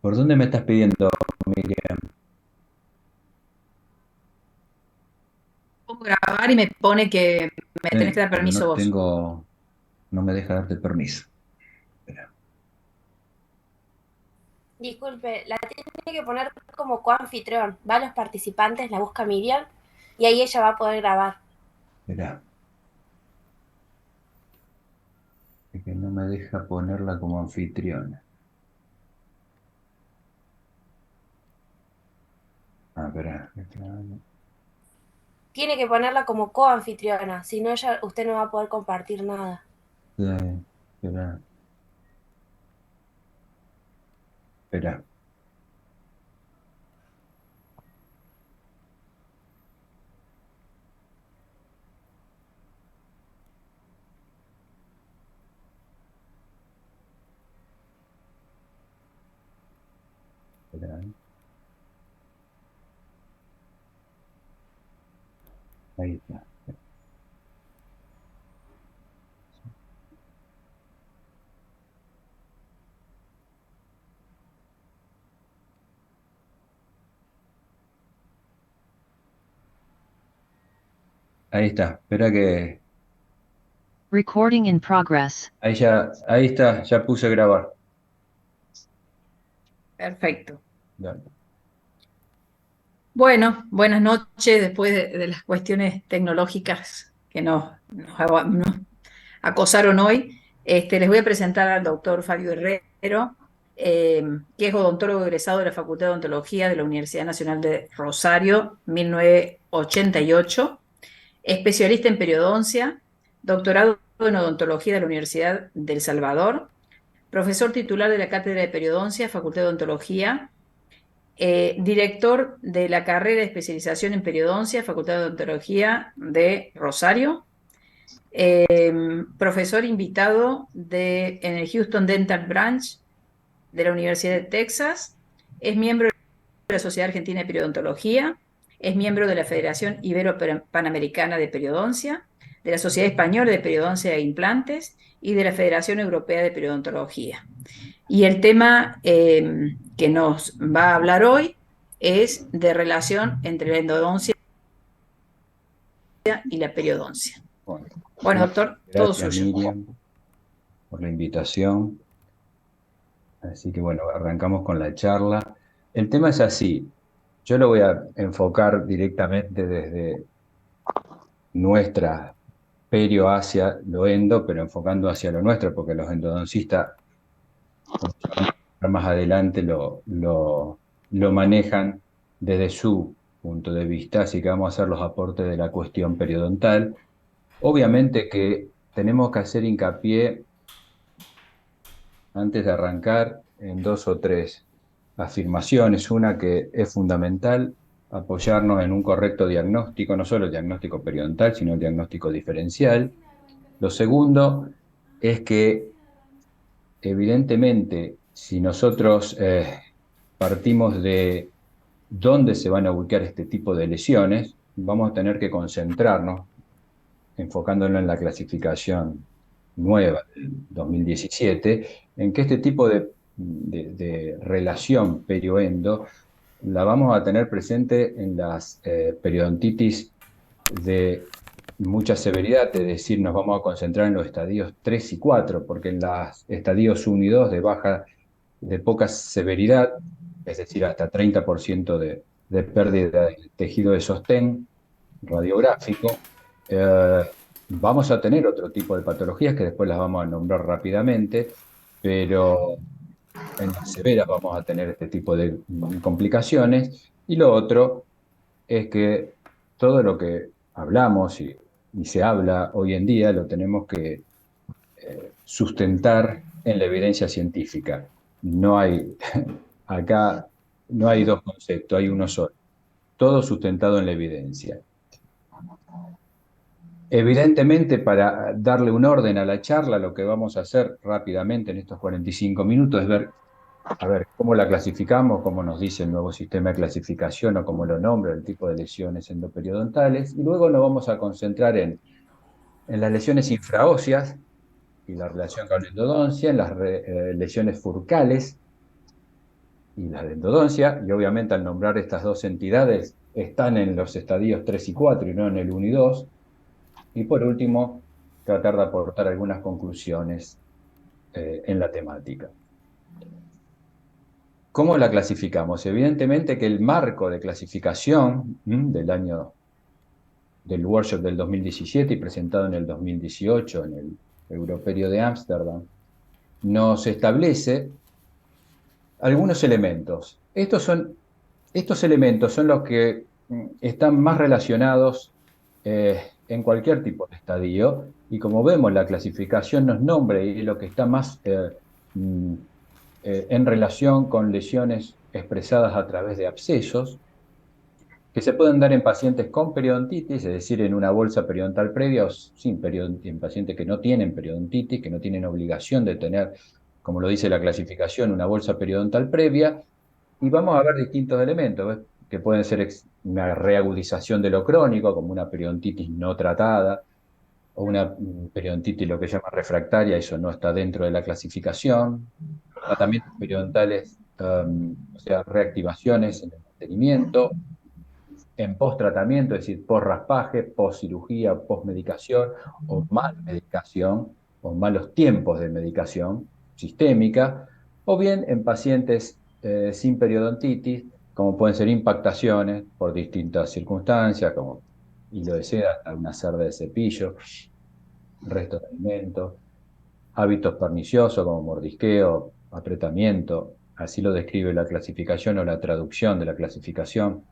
¿Por dónde me estás pidiendo, Miriam? Pongo grabar y me pone que me tenés que dar Pero permiso no vos. tengo, no me deja darte permiso. Espera. Disculpe, la tiene que poner como coanfitrión. Va a los participantes, la busca Miriam y ahí ella va a poder grabar. Espera, es que no me deja ponerla como anfitriona. Ah, espera. Tiene que ponerla como coanfitriona, si no ella, usted no va a poder compartir nada. Espera, espera. Espera. Ahí está. Ahí está. Espera que. Recording in progress. Ahí ya, ahí está, ya puse a grabar. Perfecto. Dale. Bueno, buenas noches después de las cuestiones tecnológicas que nos acosaron hoy. Les voy a presentar al doctor Fabio Herrero, que es odontólogo egresado de la Facultad de Odontología de la Universidad Nacional de Rosario, 1988, especialista en periodoncia, doctorado en odontología de la Universidad del Salvador, profesor titular de la Cátedra de Periodoncia, Facultad de Odontología, director de la carrera de especialización en periodoncia, Facultad de Odontología de Rosario, profesor invitado en el Houston Dental Branch de la Universidad de Texas, es miembro de la Sociedad Argentina de Periodontología, es miembro de la Federación Ibero-Panamericana de Periodoncia, de la Sociedad Española de Periodoncia e Implantes y de la Federación Europea de Periodontología. Y el tema que nos va a hablar hoy es de relación entre la endodoncia y la periodoncia. Bueno, Bueno, gracias, doctor, todo gracias, suyo. Miriam, por la invitación. Así que bueno, arrancamos con la charla. El tema es así. Yo lo voy a enfocar directamente desde nuestra perio hacia lo endo, pero enfocando hacia lo nuestro, porque los endodoncistas, como ya vamos a ver más adelante, lo manejan desde su punto de vista, así que vamos a hacer los aportes de la cuestión periodontal. Obviamente que tenemos que hacer hincapié, antes de arrancar, en dos o tres afirmaciones. Una, que es fundamental apoyarnos en un correcto diagnóstico, no solo el diagnóstico periodontal, sino el diagnóstico diferencial. Lo segundo es que, evidentemente, si nosotros partimos de dónde se van a ubicar este tipo de lesiones, vamos a tener que concentrarnos, enfocándonos en la clasificación nueva del 2017, en que este tipo de relación perioendo la vamos a tener presente en las periodontitis de mucha severidad, es decir, nos vamos a concentrar en los estadios 3 y 4, porque en los estadios 1 y 2 de poca severidad, es decir, hasta 30% de pérdida del tejido de sostén radiográfico, eh, vamos a tener otro tipo de patologías que después las vamos a nombrar rápidamente, pero en las severas vamos a tener este tipo de complicaciones. Y lo otro es que todo lo que hablamos y se habla hoy en día lo tenemos que sustentar en la evidencia científica. No hay, acá no hay dos conceptos, hay uno solo. Todo sustentado en la evidencia. Evidentemente, para darle un orden a la charla, lo que vamos a hacer rápidamente en estos 45 minutos es ver, a ver, cómo la clasificamos, cómo nos dice el nuevo sistema de clasificación o cómo lo nombra, el tipo de lesiones endoperiodontal, y luego nos vamos a concentrar en las lesiones infraóseas y la relación con la endodoncia, en las lesiones furcales, y la de endodoncia, y obviamente al nombrar estas dos entidades están en los estadios 3 y 4 y no en el 1 y 2. Y por último, tratar de aportar algunas conclusiones en la temática. ¿Cómo la clasificamos? Evidentemente que el marco de clasificación del workshop del 2017 y presentado en el 2018 en el Europerio de Ámsterdam, nos establece algunos elementos. Estos elementos son los que están más relacionados en cualquier tipo de estadio, y como vemos, la clasificación nos nombra y lo que está más en relación con lesiones expresadas a través de abscesos, que se pueden dar en pacientes con periodontitis, es decir, en una bolsa periodontal previa, o sin periodontitis, en pacientes que no tienen periodontitis, que no tienen obligación de tener, como lo dice la clasificación, una bolsa periodontal previa. Y vamos a ver distintos elementos, ¿ves? Que pueden ser una reagudización de lo crónico, como una periodontitis no tratada, o una periodontitis lo que se llama refractaria, eso no está dentro de la clasificación. Tratamientos periodontales, o sea, reactivaciones en el mantenimiento, en post-tratamiento, es decir, post-raspaje, post-cirugía, post-medicación, o mal medicación, o malos tiempos de medicación sistémica, o bien en pacientes sin periodontitis, como pueden ser impactaciones por distintas circunstancias, como hilo de seda, hasta una cerda de cepillo, restos de alimentos, hábitos perniciosos como mordisqueo, apretamiento, así lo describe la clasificación o la traducción de la clasificación,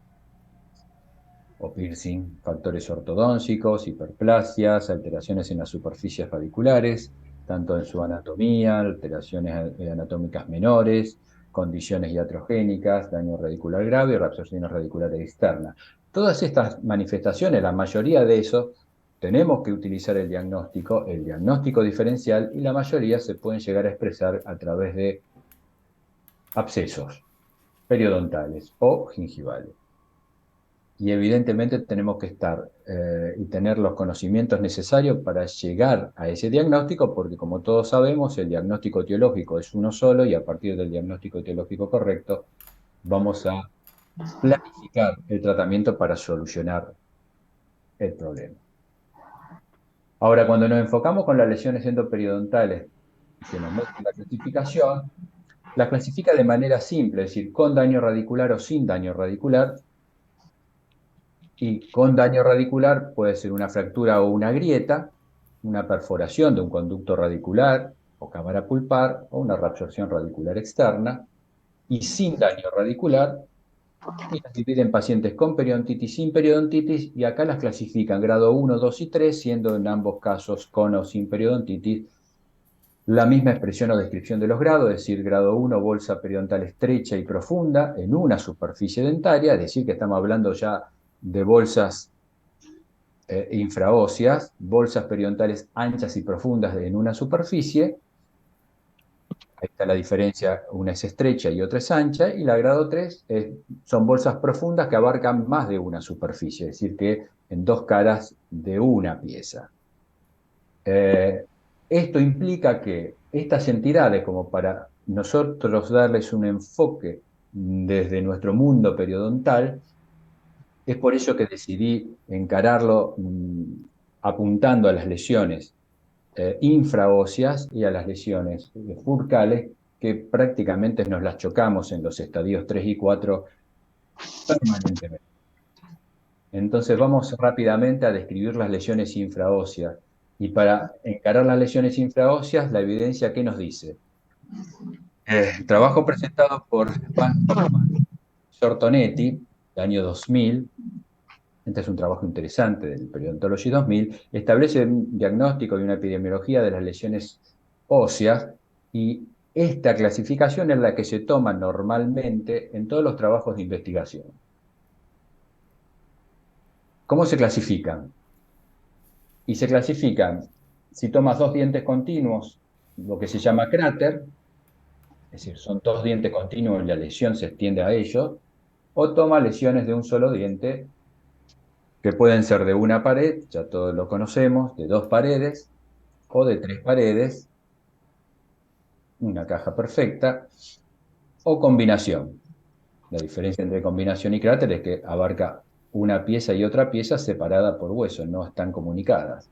o piercing, factores ortodóncicos, hiperplasias, alteraciones en las superficies radiculares, tanto en su anatomía, alteraciones anatómicas menores, condiciones iatrogénicas, daño radicular grave y reabsorciones radiculares externas. Todas estas manifestaciones, la mayoría de eso, tenemos que utilizar el diagnóstico diferencial, y la mayoría se pueden llegar a expresar a través de abscesos periodontales o gingivales. Y evidentemente tenemos que estar y tener los conocimientos necesarios para llegar a ese diagnóstico, porque como todos sabemos, el diagnóstico etiológico es uno solo, y a partir del diagnóstico etiológico correcto vamos a planificar el tratamiento para solucionar el problema. Ahora, cuando nos enfocamos con las lesiones endoperidontales que nos muestra la clasifica de manera simple, es decir, con daño radicular o sin daño radicular. Y con daño radicular puede ser una fractura o una grieta, una perforación de un conducto radicular o cámara pulpar, o una reabsorción radicular externa. Y sin daño radicular, y las dividen en pacientes con periodontitis, sin periodontitis, y acá las clasifican grado 1, 2 y 3, siendo en ambos casos con o sin periodontitis la misma expresión o descripción de los grados, es decir, grado 1, bolsa periodontal estrecha y profunda en una superficie dentaria, es decir, que estamos hablando ya de bolsas infraóseas, bolsas periodontales anchas y profundas en una superficie. Ahí está la diferencia, una es estrecha y otra es ancha, y la grado 3 son bolsas profundas que abarcan más de una superficie, es decir, que en dos caras de una pieza. Esto implica que estas entidades, como para nosotros darles un enfoque desde nuestro mundo periodontal, es por ello que decidí encararlo apuntando a las lesiones infraóseas y a las lesiones furcales, que prácticamente nos las chocamos en los estadios 3 y 4 permanentemente. Entonces vamos rápidamente a describir las lesiones infraóseas. Y para encarar las lesiones infraóseas, la evidencia, ¿qué nos dice? Trabajo presentado por Sortonetti, del año 2000, este es un trabajo interesante del Periodontology 2000, establece un diagnóstico y una epidemiología de las lesiones óseas, y esta clasificación es la que se toma normalmente en todos los trabajos de investigación. ¿Cómo se clasifican? Y se clasifican, si tomas dos dientes continuos, lo que se llama cráter, es decir, son dos dientes continuos y la lesión se extiende a ellos, o toma lesiones de un solo diente, que pueden ser de una pared, ya todos lo conocemos, de dos paredes, o de tres paredes, una caja perfecta, o combinación. La diferencia entre combinación y cráter es que abarca una pieza y otra pieza separada por hueso, no están comunicadas.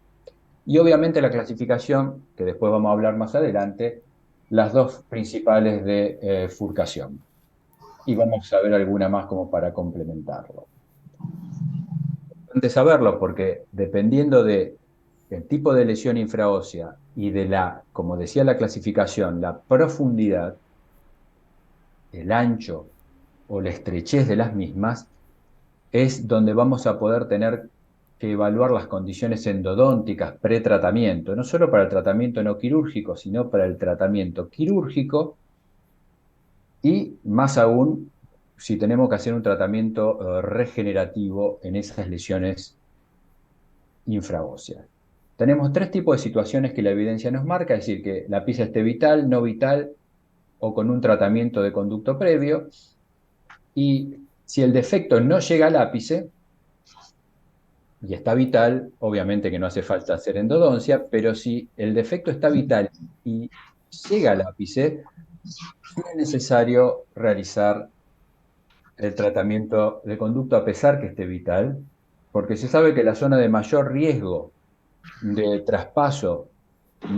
Y obviamente la clasificación, que después vamos a hablar más adelante, las dos principales de Furcación. Y vamos a ver alguna más como para complementarlo. Es importante saberlo porque dependiendo del tipo de lesión infraósea y de la, como decía la clasificación, la profundidad, el ancho o la estrechez de las mismas, es donde vamos a poder tener que evaluar las condiciones endodónticas pretratamiento, no solo para el tratamiento no quirúrgico, sino para el tratamiento quirúrgico y más aún si tenemos que hacer un tratamiento regenerativo en esas lesiones infraóseas. Tenemos tres tipos de situaciones que la evidencia nos marca, es decir, que la pieza esté vital, no vital o con un tratamiento de conducto previo. Y si el defecto no llega al ápice y está vital, obviamente que no hace falta hacer endodoncia, pero si el defecto está vital y llega al ápice, es necesario realizar el tratamiento de conducto a pesar que esté vital, porque se sabe que la zona de mayor riesgo de traspaso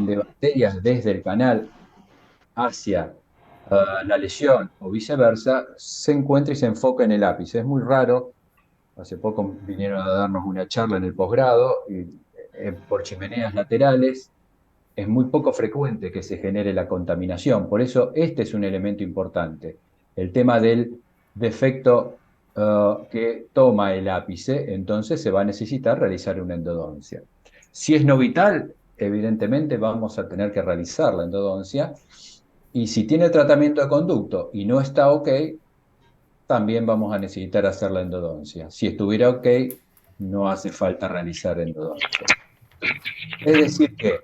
de bacterias desde el canal hacia la lesión o viceversa, se encuentra y se enfoca en el ápice. Es muy raro. Hace poco vinieron a darnos una charla en el posgrado y por chimeneas laterales es muy poco frecuente que se genere la contaminación. Por eso este es un elemento importante. El tema del defecto que toma el ápice, entonces se va a necesitar realizar una endodoncia. Si es no vital, evidentemente vamos a tener que realizar la endodoncia. Y si tiene tratamiento de conducto y no está ok, también vamos a necesitar hacer la endodoncia. Si estuviera ok, no hace falta realizar endodoncia. Es decir que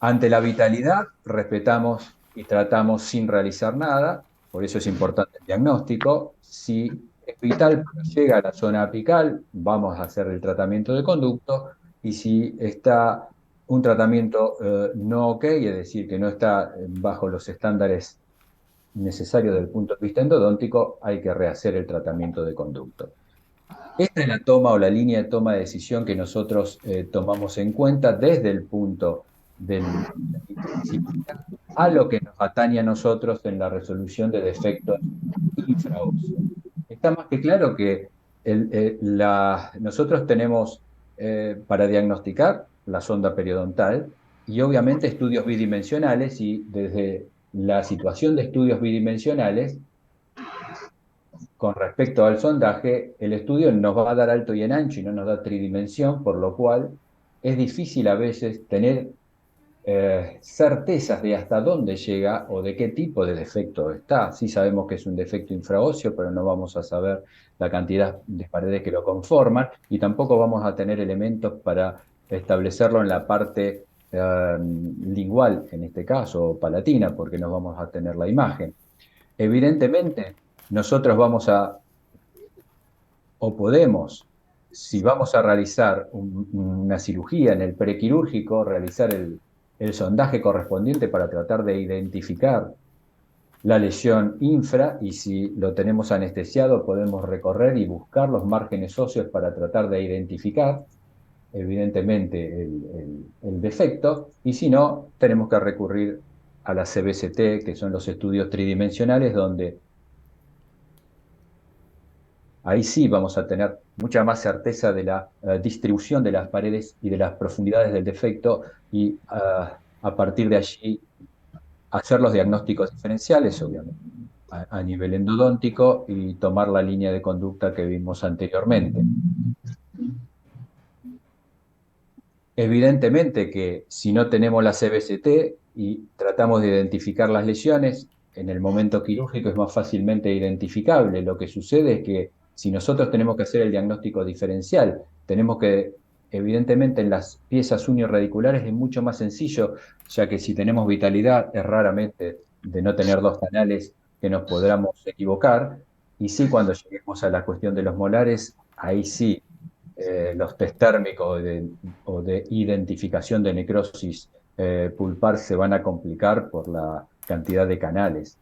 ante la vitalidad respetamos y tratamos sin realizar nada, por eso es importante el diagnóstico. Si es vital pero llega a la zona apical, vamos a hacer el tratamiento de conducto, y si está un tratamiento no ok, es decir, que no está bajo los estándares necesarios desde el punto de vista endodóntico, hay que rehacer el tratamiento de conducto. Esta es la toma o la línea de toma de decisión que nosotros tomamos en cuenta desde el punto de la interdisciplina a lo que nos atañe a nosotros en la resolución de defectos infraóseos. Está más que claro que nosotros tenemos para diagnosticar la sonda periodontal y obviamente estudios bidimensionales, y desde la situación de estudios bidimensionales con respecto al sondaje, el estudio nos va a dar alto y en ancho y no nos da tridimensión, por lo cual es difícil a veces tener certezas de hasta dónde llega o de qué tipo de defecto está. Sí sabemos que es un defecto infraóseo, pero no vamos a saber la cantidad de paredes que lo conforman y tampoco vamos a tener elementos para establecerlo en la parte lingual, en este caso, o palatina, porque no vamos a tener la imagen. Evidentemente, nosotros vamos a, o podemos, si vamos a realizar una cirugía en el prequirúrgico, realizar el sondaje correspondiente para tratar de identificar la lesión infra, y si lo tenemos anestesiado podemos recorrer y buscar los márgenes óseos para tratar de identificar evidentemente el defecto, y si no, tenemos que recurrir a la CBCT, que son los estudios tridimensionales, donde ahí sí vamos a tener mucha más certeza de la distribución de las paredes y de las profundidades del defecto, y a partir de allí hacer los diagnósticos diferenciales, obviamente, a nivel endodóntico, y tomar la línea de conducta que vimos anteriormente. Evidentemente que si no tenemos la CBCT y tratamos de identificar las lesiones, en el momento quirúrgico es más fácilmente identificable. Lo que sucede es que si nosotros tenemos que hacer el diagnóstico diferencial, tenemos que, evidentemente en las piezas unioradiculares es mucho más sencillo, ya que si tenemos vitalidad es raramente de no tener dos canales que nos podamos equivocar, y sí cuando lleguemos a la cuestión de los molares, ahí sí los test térmicos o de identificación de necrosis pulpar se van a complicar por la cantidad de canales.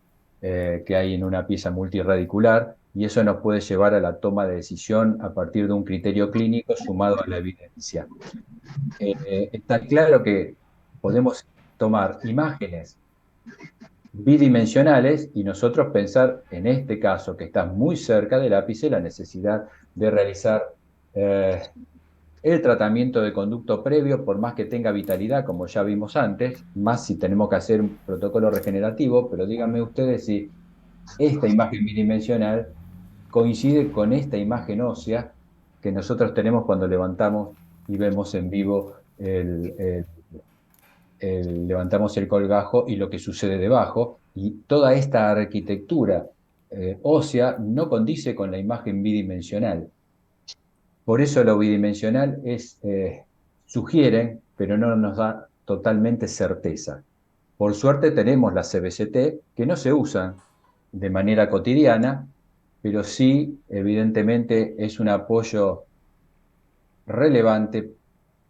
que hay en una pieza multiradicular, y eso nos puede llevar a la toma de decisión a partir de un criterio clínico sumado a la evidencia. Está claro que podemos tomar imágenes bidimensionales y nosotros pensar en este caso que está muy cerca del ápice la necesidad de realizar el tratamiento de conducto previo, por más que tenga vitalidad, como ya vimos antes, más si tenemos que hacer un protocolo regenerativo, pero díganme ustedes si esta imagen bidimensional coincide con esta imagen ósea que nosotros tenemos cuando levantamos y vemos en vivo levantamos el colgajo y lo que sucede debajo, y toda esta arquitectura ósea no condice con la imagen bidimensional. Por eso lo bidimensional sugiere, pero no nos da totalmente certeza. Por suerte tenemos la CBCT, que no se usan de manera cotidiana, pero sí, evidentemente, es un apoyo relevante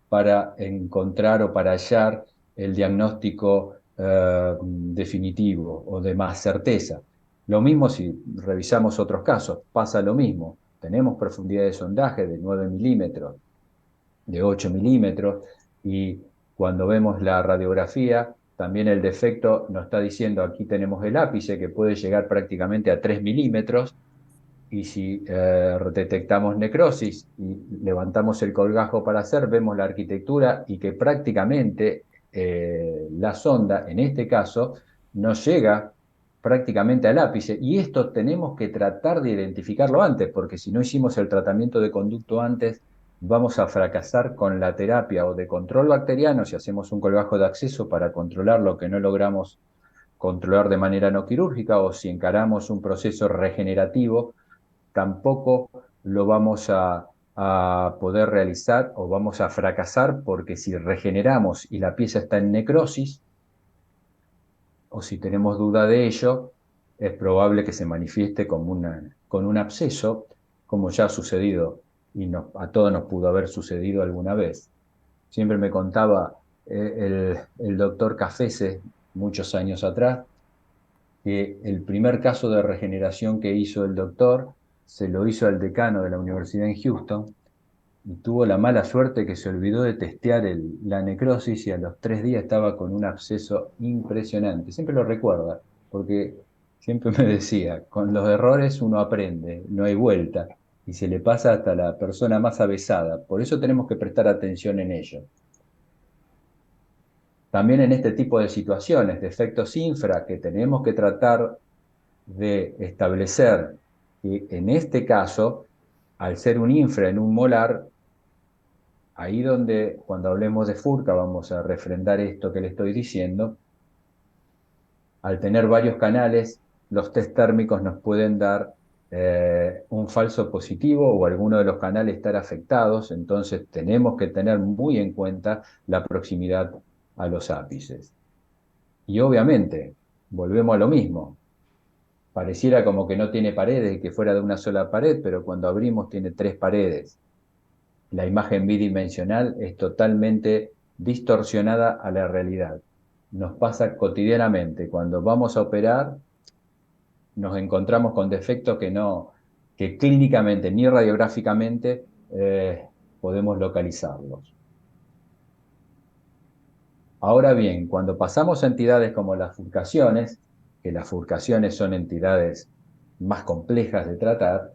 para encontrar o para hallar el diagnóstico definitivo o de más certeza. Lo mismo si revisamos otros casos, pasa lo mismo. Tenemos profundidad de sondaje de 9 milímetros, de 8 milímetros, y cuando vemos la radiografía, también el defecto nos está diciendo aquí tenemos el ápice que puede llegar prácticamente a 3 milímetros, y si detectamos necrosis y levantamos el colgajo para hacer, vemos la arquitectura y que prácticamente la sonda, en este caso, no llega prácticamente al ápice. Y esto tenemos que tratar de identificarlo antes, porque si no hicimos el tratamiento de conducto antes, vamos a fracasar con la terapia o de control bacteriano, si hacemos un colgajo de acceso para controlar lo que no logramos controlar de manera no quirúrgica, o si encaramos un proceso regenerativo, tampoco lo vamos a poder realizar o vamos a fracasar, porque si regeneramos y la pieza está en necrosis, o si tenemos duda de ello, es probable que se manifieste con un absceso, como ya ha sucedido y a todos nos pudo haber sucedido alguna vez. Siempre me contaba el doctor Cafese, muchos años atrás, que el primer caso de regeneración que hizo el doctor se lo hizo al decano de la universidad en Houston, y tuvo la mala suerte que se olvidó de testear la necrosis, y a los 3 días estaba con un absceso impresionante. Siempre lo recuerda, porque siempre me decía, con los errores uno aprende, no hay vuelta, y se le pasa hasta la persona más avesada. Por eso tenemos que prestar atención en ello. También en este tipo de situaciones, de efectos infra, que tenemos que tratar de establecer que en este caso, al ser un infra en un molar, ahí donde cuando hablemos de FURCA vamos a refrendar esto que le estoy diciendo, al tener varios canales, los test térmicos nos pueden dar un falso positivo o alguno de los canales estar afectados, entonces tenemos que tener muy en cuenta la proximidad a los ápices. Y obviamente, volvemos a lo mismo, pareciera como que no tiene paredes y que fuera de una sola pared, pero cuando abrimos tiene 3 paredes. La imagen bidimensional es totalmente distorsionada a la realidad. Nos pasa cotidianamente. Cuando vamos a operar, nos encontramos con defectos que clínicamente ni radiográficamente podemos localizarlos. Ahora bien, cuando pasamos a entidades como las furcaciones, que las furcaciones son entidades más complejas de tratar,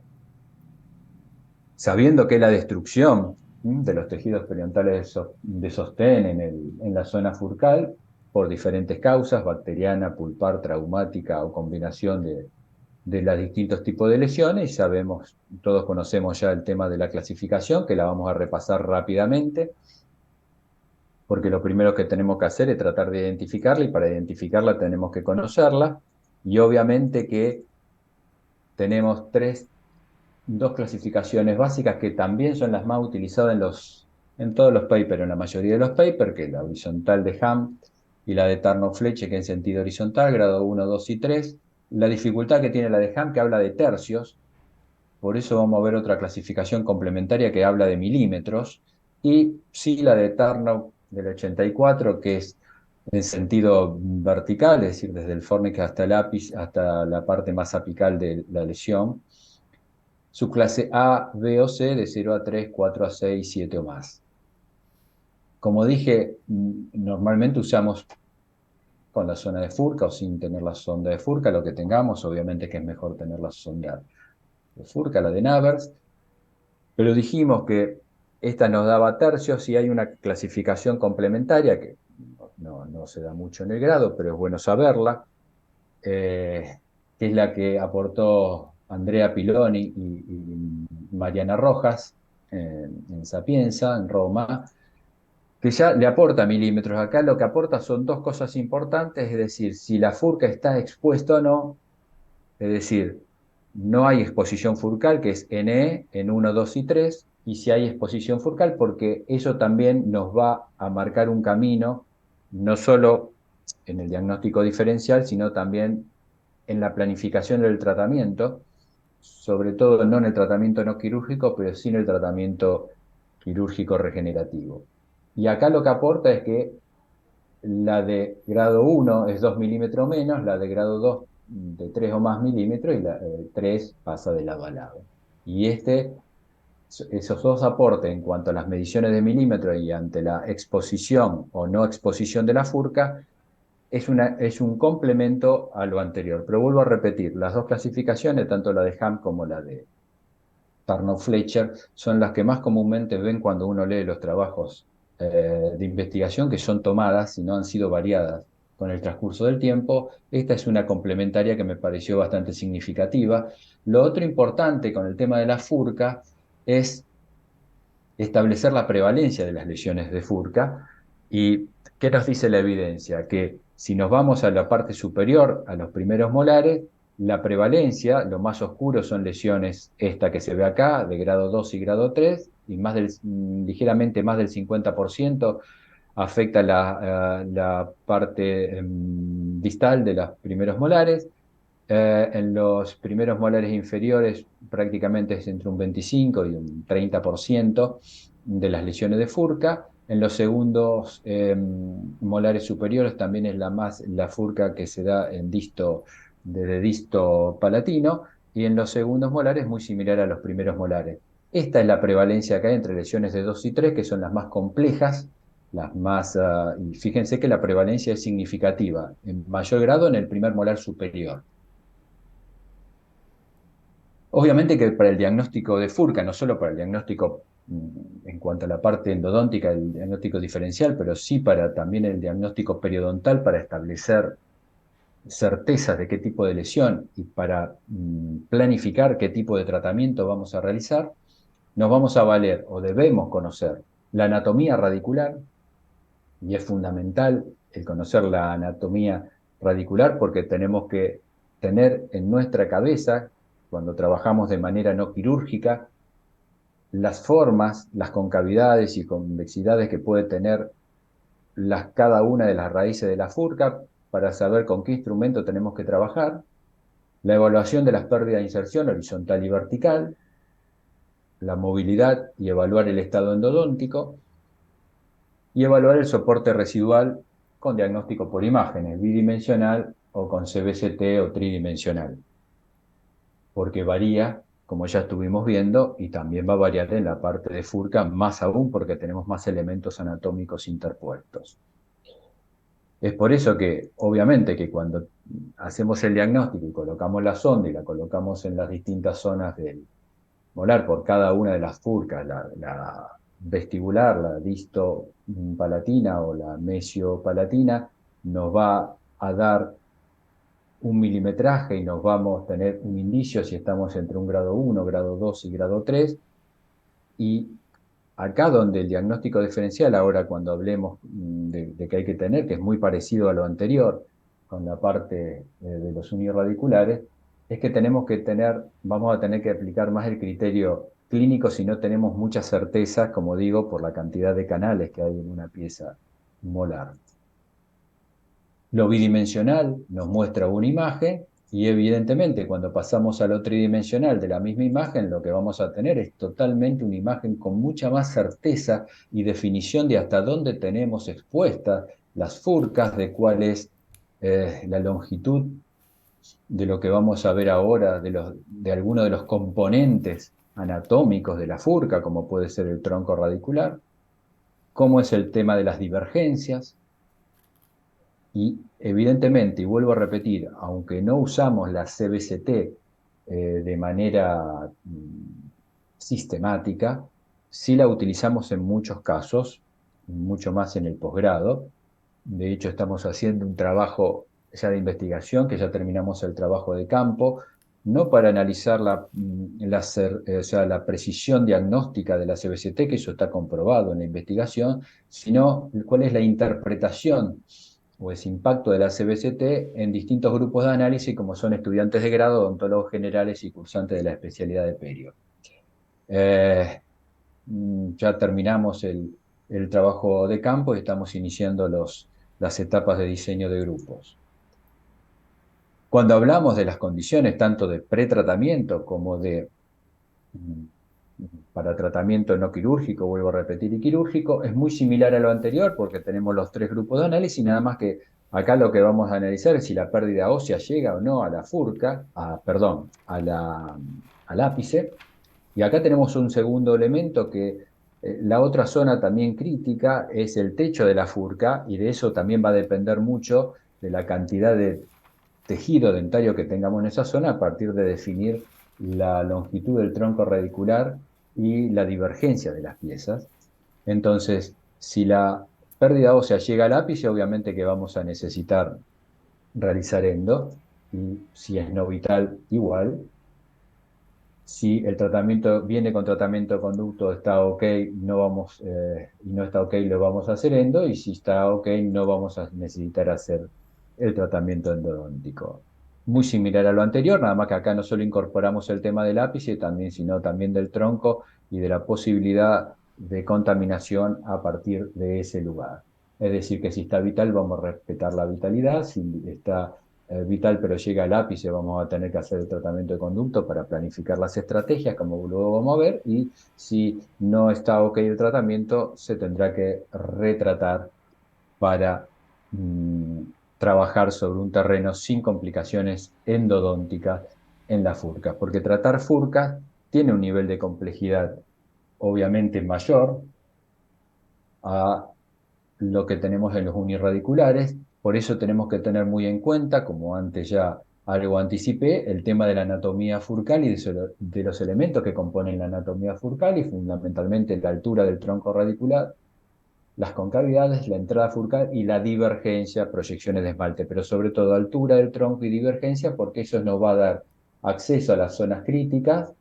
sabiendo que la destrucción de los tejidos periodontales de sostén en la zona furcal, por diferentes causas, bacteriana, pulpar, traumática o combinación de los distintos tipos de lesiones, y sabemos, todos conocemos ya el tema de la clasificación, que la vamos a repasar rápidamente, porque lo primero que tenemos que hacer es tratar de identificarla, y para identificarla tenemos que conocerla, y obviamente que tenemos dos clasificaciones básicas que también son las más utilizadas en todos los papers, en la mayoría de los papers, que es la horizontal de Ham y la de Tarnow-Fletcher, que en sentido horizontal, grado 1, 2 y 3. La dificultad que tiene la de Ham, que habla de tercios, por eso vamos a ver otra clasificación complementaria que habla de milímetros, y sí la de Tarnow del 84, que es en sentido vertical, es decir, desde el fornix hasta el ápice, hasta la parte más apical de la lesión. Su clase A, B o C de 0 a 3, 4 a 6, 7 o más. Como dije, normalmente usamos con la zona de Furca o sin tener la sonda de Furca, lo que tengamos, obviamente que es mejor tener la sonda de Furca, la de Navers, pero dijimos que esta nos daba tercios y hay una clasificación complementaria que no se da mucho en el grado, pero es bueno saberla, que es la que aportó Andrea Piloni y Mariana Rojas en Sapienza, en Roma, que ya le aporta milímetros. Acá lo que aporta son dos cosas importantes, es decir, si la furca está expuesta o no, es decir, no hay exposición furcal, que es NE en 1, 2 y 3, y si hay exposición furcal, porque eso también nos va a marcar un camino, no solo en el diagnóstico diferencial, sino también en la planificación del tratamiento, sobre todo no en el tratamiento no quirúrgico, pero sí en el tratamiento quirúrgico regenerativo. Y acá lo que aporta es que la de grado 1 es 2 milímetros menos, la de grado 2 de 3 o más milímetros, y la 3 pasa de lado a lado. Y esos dos aportes en cuanto a las mediciones de milímetros y ante la exposición o no exposición de la furca, es un complemento a lo anterior. Pero vuelvo a repetir, las dos clasificaciones, tanto la de Ham como la de Tarnow-Fletcher, son las que más comúnmente ven cuando uno lee los trabajos de investigación que son tomadas y no han sido variadas con el transcurso del tiempo. Esta es una complementaria que me pareció bastante significativa. Lo otro importante con el tema de la furca es establecer la prevalencia de las lesiones de furca. ¿Y qué nos dice la evidencia? Que si nos vamos a la parte superior, a los primeros molares, la prevalencia, lo más oscuro son lesiones, esta que se ve acá, de grado 2 y grado 3, y ligeramente más del 50% afecta la parte distal de los primeros molares. En los primeros molares inferiores prácticamente es entre un 25 y un 30% de las lesiones de furca. En los segundos molares superiores también es la furca que se da desde disto palatino, y en los segundos molares muy similar a los primeros molares. Esta es la prevalencia que hay entre lesiones de 2 y 3, que son las más complejas, y fíjense que la prevalencia es significativa, en mayor grado en el primer molar superior. Obviamente que para el diagnóstico de furca, no solo para el diagnóstico en cuanto a la parte endodóntica, el diagnóstico diferencial, pero sí para también el diagnóstico periodontal, para establecer certezas de qué tipo de lesión y para planificar qué tipo de tratamiento vamos a realizar, nos vamos a valer o debemos conocer la anatomía radicular, y es fundamental el conocer la anatomía radicular porque tenemos que tener en nuestra cabeza, cuando trabajamos de manera no quirúrgica, las formas, las concavidades y convexidades que puede tener cada una de las raíces de la furca para saber con qué instrumento tenemos que trabajar, la evaluación de las pérdidas de inserción horizontal y vertical, la movilidad y evaluar el estado endodóntico, y evaluar el soporte residual con diagnóstico por imágenes, bidimensional o con CBCT o tridimensional, porque varía, como ya estuvimos viendo, y también va a variar en la parte de furca, más aún porque tenemos más elementos anatómicos interpuestos. Es por eso que, obviamente, que cuando hacemos el diagnóstico y colocamos la sonda y la colocamos en las distintas zonas del molar por cada una de las furcas, la vestibular, la disto-palatina o la mesio-palatina, nos va a dar un milimetraje y nos vamos a tener un indicio si estamos entre un grado 1, grado 2 y grado 3. Y acá donde el diagnóstico diferencial, ahora cuando hablemos de que hay que tener, que es muy parecido a lo anterior, con la parte de los unirradiculares, es que vamos a tener que aplicar más el criterio clínico si no tenemos muchas certezas, como digo, por la cantidad de canales que hay en una pieza molar. Lo bidimensional nos muestra una imagen y evidentemente cuando pasamos a lo tridimensional de la misma imagen, lo que vamos a tener es totalmente una imagen con mucha más certeza y definición de hasta dónde tenemos expuesta las furcas, de cuál es la longitud de lo que vamos a ver ahora, de algunos de los componentes anatómicos de la furca, como puede ser el tronco radicular, cómo es el tema de las divergencias, y evidentemente, y vuelvo a repetir, aunque no usamos la CBCT de manera sistemática, sí la utilizamos en muchos casos, mucho más en el posgrado. De hecho, estamos haciendo un trabajo ya de investigación, que ya terminamos el trabajo de campo, no para analizar o sea, la precisión diagnóstica de la CBCT, que eso está comprobado en la investigación, sino cuál es la interpretación o ese impacto de la CBCT en distintos grupos de análisis, como son estudiantes de grado, odontólogos generales y cursantes de la especialidad de perio. Ya terminamos el trabajo de campo y estamos iniciando las etapas de diseño de grupos. Cuando hablamos de las condiciones tanto de pretratamiento como de para tratamiento no quirúrgico, vuelvo a repetir, y quirúrgico, es muy similar a lo anterior porque tenemos los tres grupos de análisis, nada más que acá lo que vamos a analizar es si la pérdida ósea llega o no a la furca, perdón, al ápice. Y acá tenemos un segundo elemento que la otra zona también crítica es el techo de la furca, y de eso también va a depender mucho de la cantidad de tejido dentario que tengamos en esa zona a partir de definir la longitud del tronco radicular y la divergencia de las piezas. Entonces, si la pérdida ósea llega al ápice, obviamente que vamos a necesitar realizar endo, y si es no vital, igual. Si el tratamiento viene con tratamiento de conducto, está ok, y no está ok, lo vamos a hacer endo, y si está ok, no vamos a necesitar hacer el tratamiento endodóntico. Muy similar a lo anterior, nada más que acá no solo incorporamos el tema del ápice, sino también del tronco y de la posibilidad de contaminación a partir de ese lugar. Es decir, que si está vital, vamos a respetar la vitalidad; si está vital pero llega al ápice, vamos a tener que hacer el tratamiento de conducto para planificar las estrategias, como luego vamos a ver, y si no está ok el tratamiento, se tendrá que retratar para trabajar sobre un terreno sin complicaciones endodónticas en la furca, porque tratar furcas tiene un nivel de complejidad obviamente mayor a lo que tenemos en los unirradiculares. Por eso tenemos que tener muy en cuenta, como antes ya algo anticipé, el tema de la anatomía furcal y de los elementos que componen la anatomía furcal, y fundamentalmente la altura del tronco radicular, las concavidades, la entrada furcal y la divergencia, proyecciones de esmalte, pero sobre todo altura del tronco y divergencia, porque eso nos va a dar acceso a las zonas críticas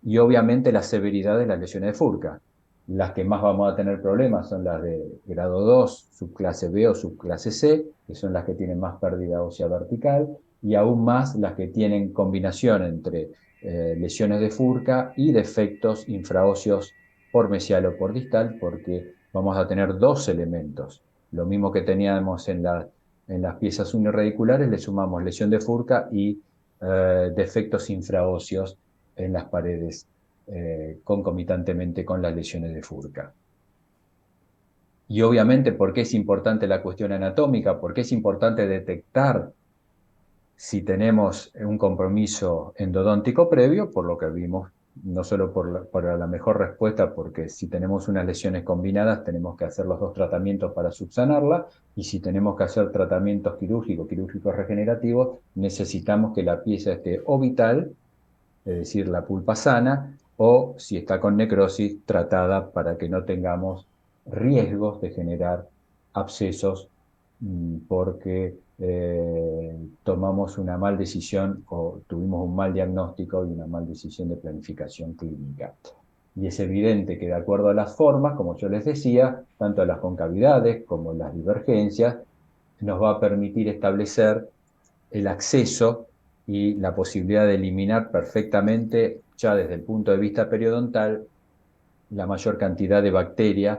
y obviamente la severidad de las lesiones de furca. Las que más vamos a tener problemas son las de grado 2, subclase B o subclase C, que son las que tienen más pérdida ósea vertical, y aún más las que tienen combinación entre lesiones de furca y defectos infraóseos por mesial o por distal, porque vamos a tener dos elementos. Lo mismo que teníamos en las piezas unirradiculares, le sumamos lesión de furca y defectos infraóseos en las paredes concomitantemente con las lesiones de furca. Y obviamente, ¿por qué es importante la cuestión anatómica? ¿Por qué es importante detectar si tenemos un compromiso endodóntico previo? Por lo que vimos, no solo por la mejor respuesta, porque si tenemos unas lesiones combinadas tenemos que hacer los dos tratamientos para subsanarla, y si tenemos que hacer tratamientos quirúrgicos regenerativos, necesitamos que la pieza esté o vital, es decir, la pulpa sana, o si está con necrosis, tratada para que no tengamos riesgos de generar abscesos porque tomamos una mal decisión o tuvimos un mal diagnóstico y una mal decisión de planificación clínica. Y es evidente que de acuerdo a las formas, como yo les decía, tanto las concavidades como las divergencias, nos va a permitir establecer el acceso y la posibilidad de eliminar perfectamente, ya desde el punto de vista periodontal, la mayor cantidad de bacterias.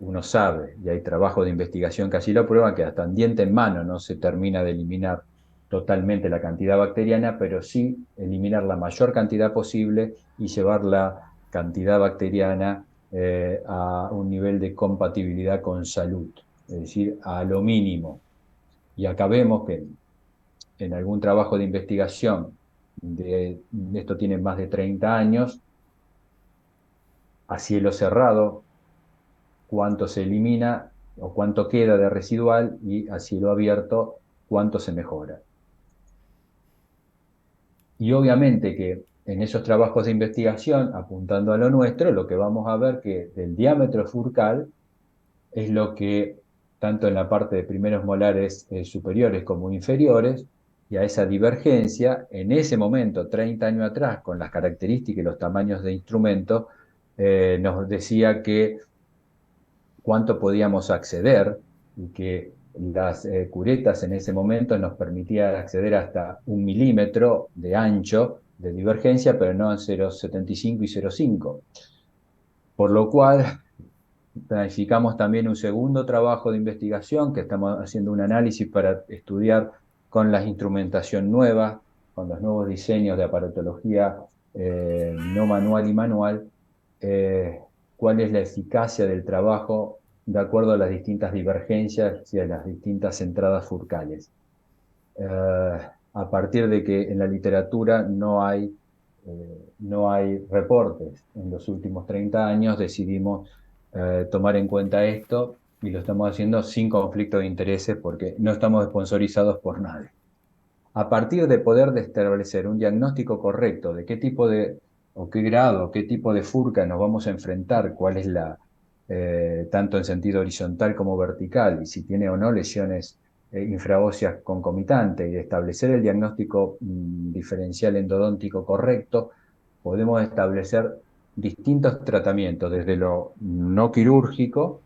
Uno sabe, y hay trabajos de investigación que así lo prueban, que hasta en diente en mano no se termina de eliminar totalmente la cantidad bacteriana, pero sí eliminar la mayor cantidad posible y llevar la cantidad bacteriana a un nivel de compatibilidad con salud. es decir, a lo mínimo. Y acá vemos que en algún trabajo de investigación, esto tiene más de 30 años, a cielo cerrado, cuánto se elimina o cuánto queda de residual, y a cielo abierto, cuánto se mejora. Y obviamente que en esos trabajos de investigación, apuntando a lo nuestro, lo que vamos a ver que del diámetro furcal es lo que, tanto en la parte de primeros molares superiores como inferiores, y a esa divergencia, en ese momento, 30 años atrás, con las características y los tamaños de instrumento, nos decía que cuánto podíamos acceder, y que las curetas en ese momento nos permitían acceder hasta 1 milímetro de ancho de divergencia, pero no en 0,75 y 0,5. Por lo cual, planificamos también un segundo trabajo de investigación, que estamos haciendo un análisis para estudiar con la instrumentación nueva, con los nuevos diseños de aparatología no manual y manual, cuál es la eficacia del trabajo de acuerdo a las distintas divergencias y a las distintas entradas furcales. A partir de que en la literatura no hay reportes en los últimos 30 años, decidimos tomar en cuenta esto, y lo estamos haciendo sin conflicto de intereses porque no estamos sponsorizados por nadie. A partir de poder establecer un diagnóstico correcto de qué tipo de, o qué grado, qué tipo de furca nos vamos a enfrentar, cuál es la, tanto en sentido horizontal como vertical, y si tiene o no lesiones infraóseas concomitantes, y de establecer el diagnóstico diferencial endodóntico correcto, podemos establecer distintos tratamientos, desde lo no quirúrgico,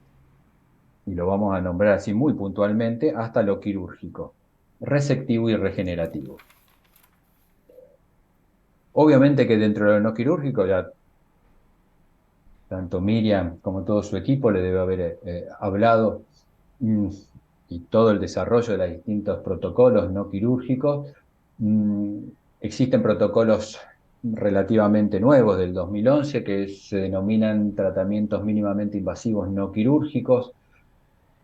y lo vamos a nombrar así muy puntualmente, hasta lo quirúrgico, resectivo y regenerativo. Obviamente que dentro de lo no quirúrgico, ya tanto Miriam como todo su equipo le debe haber hablado, y todo el desarrollo de los distintos protocolos no quirúrgicos. Existen protocolos relativamente nuevos del 2011 que se denominan tratamientos mínimamente invasivos no quirúrgicos,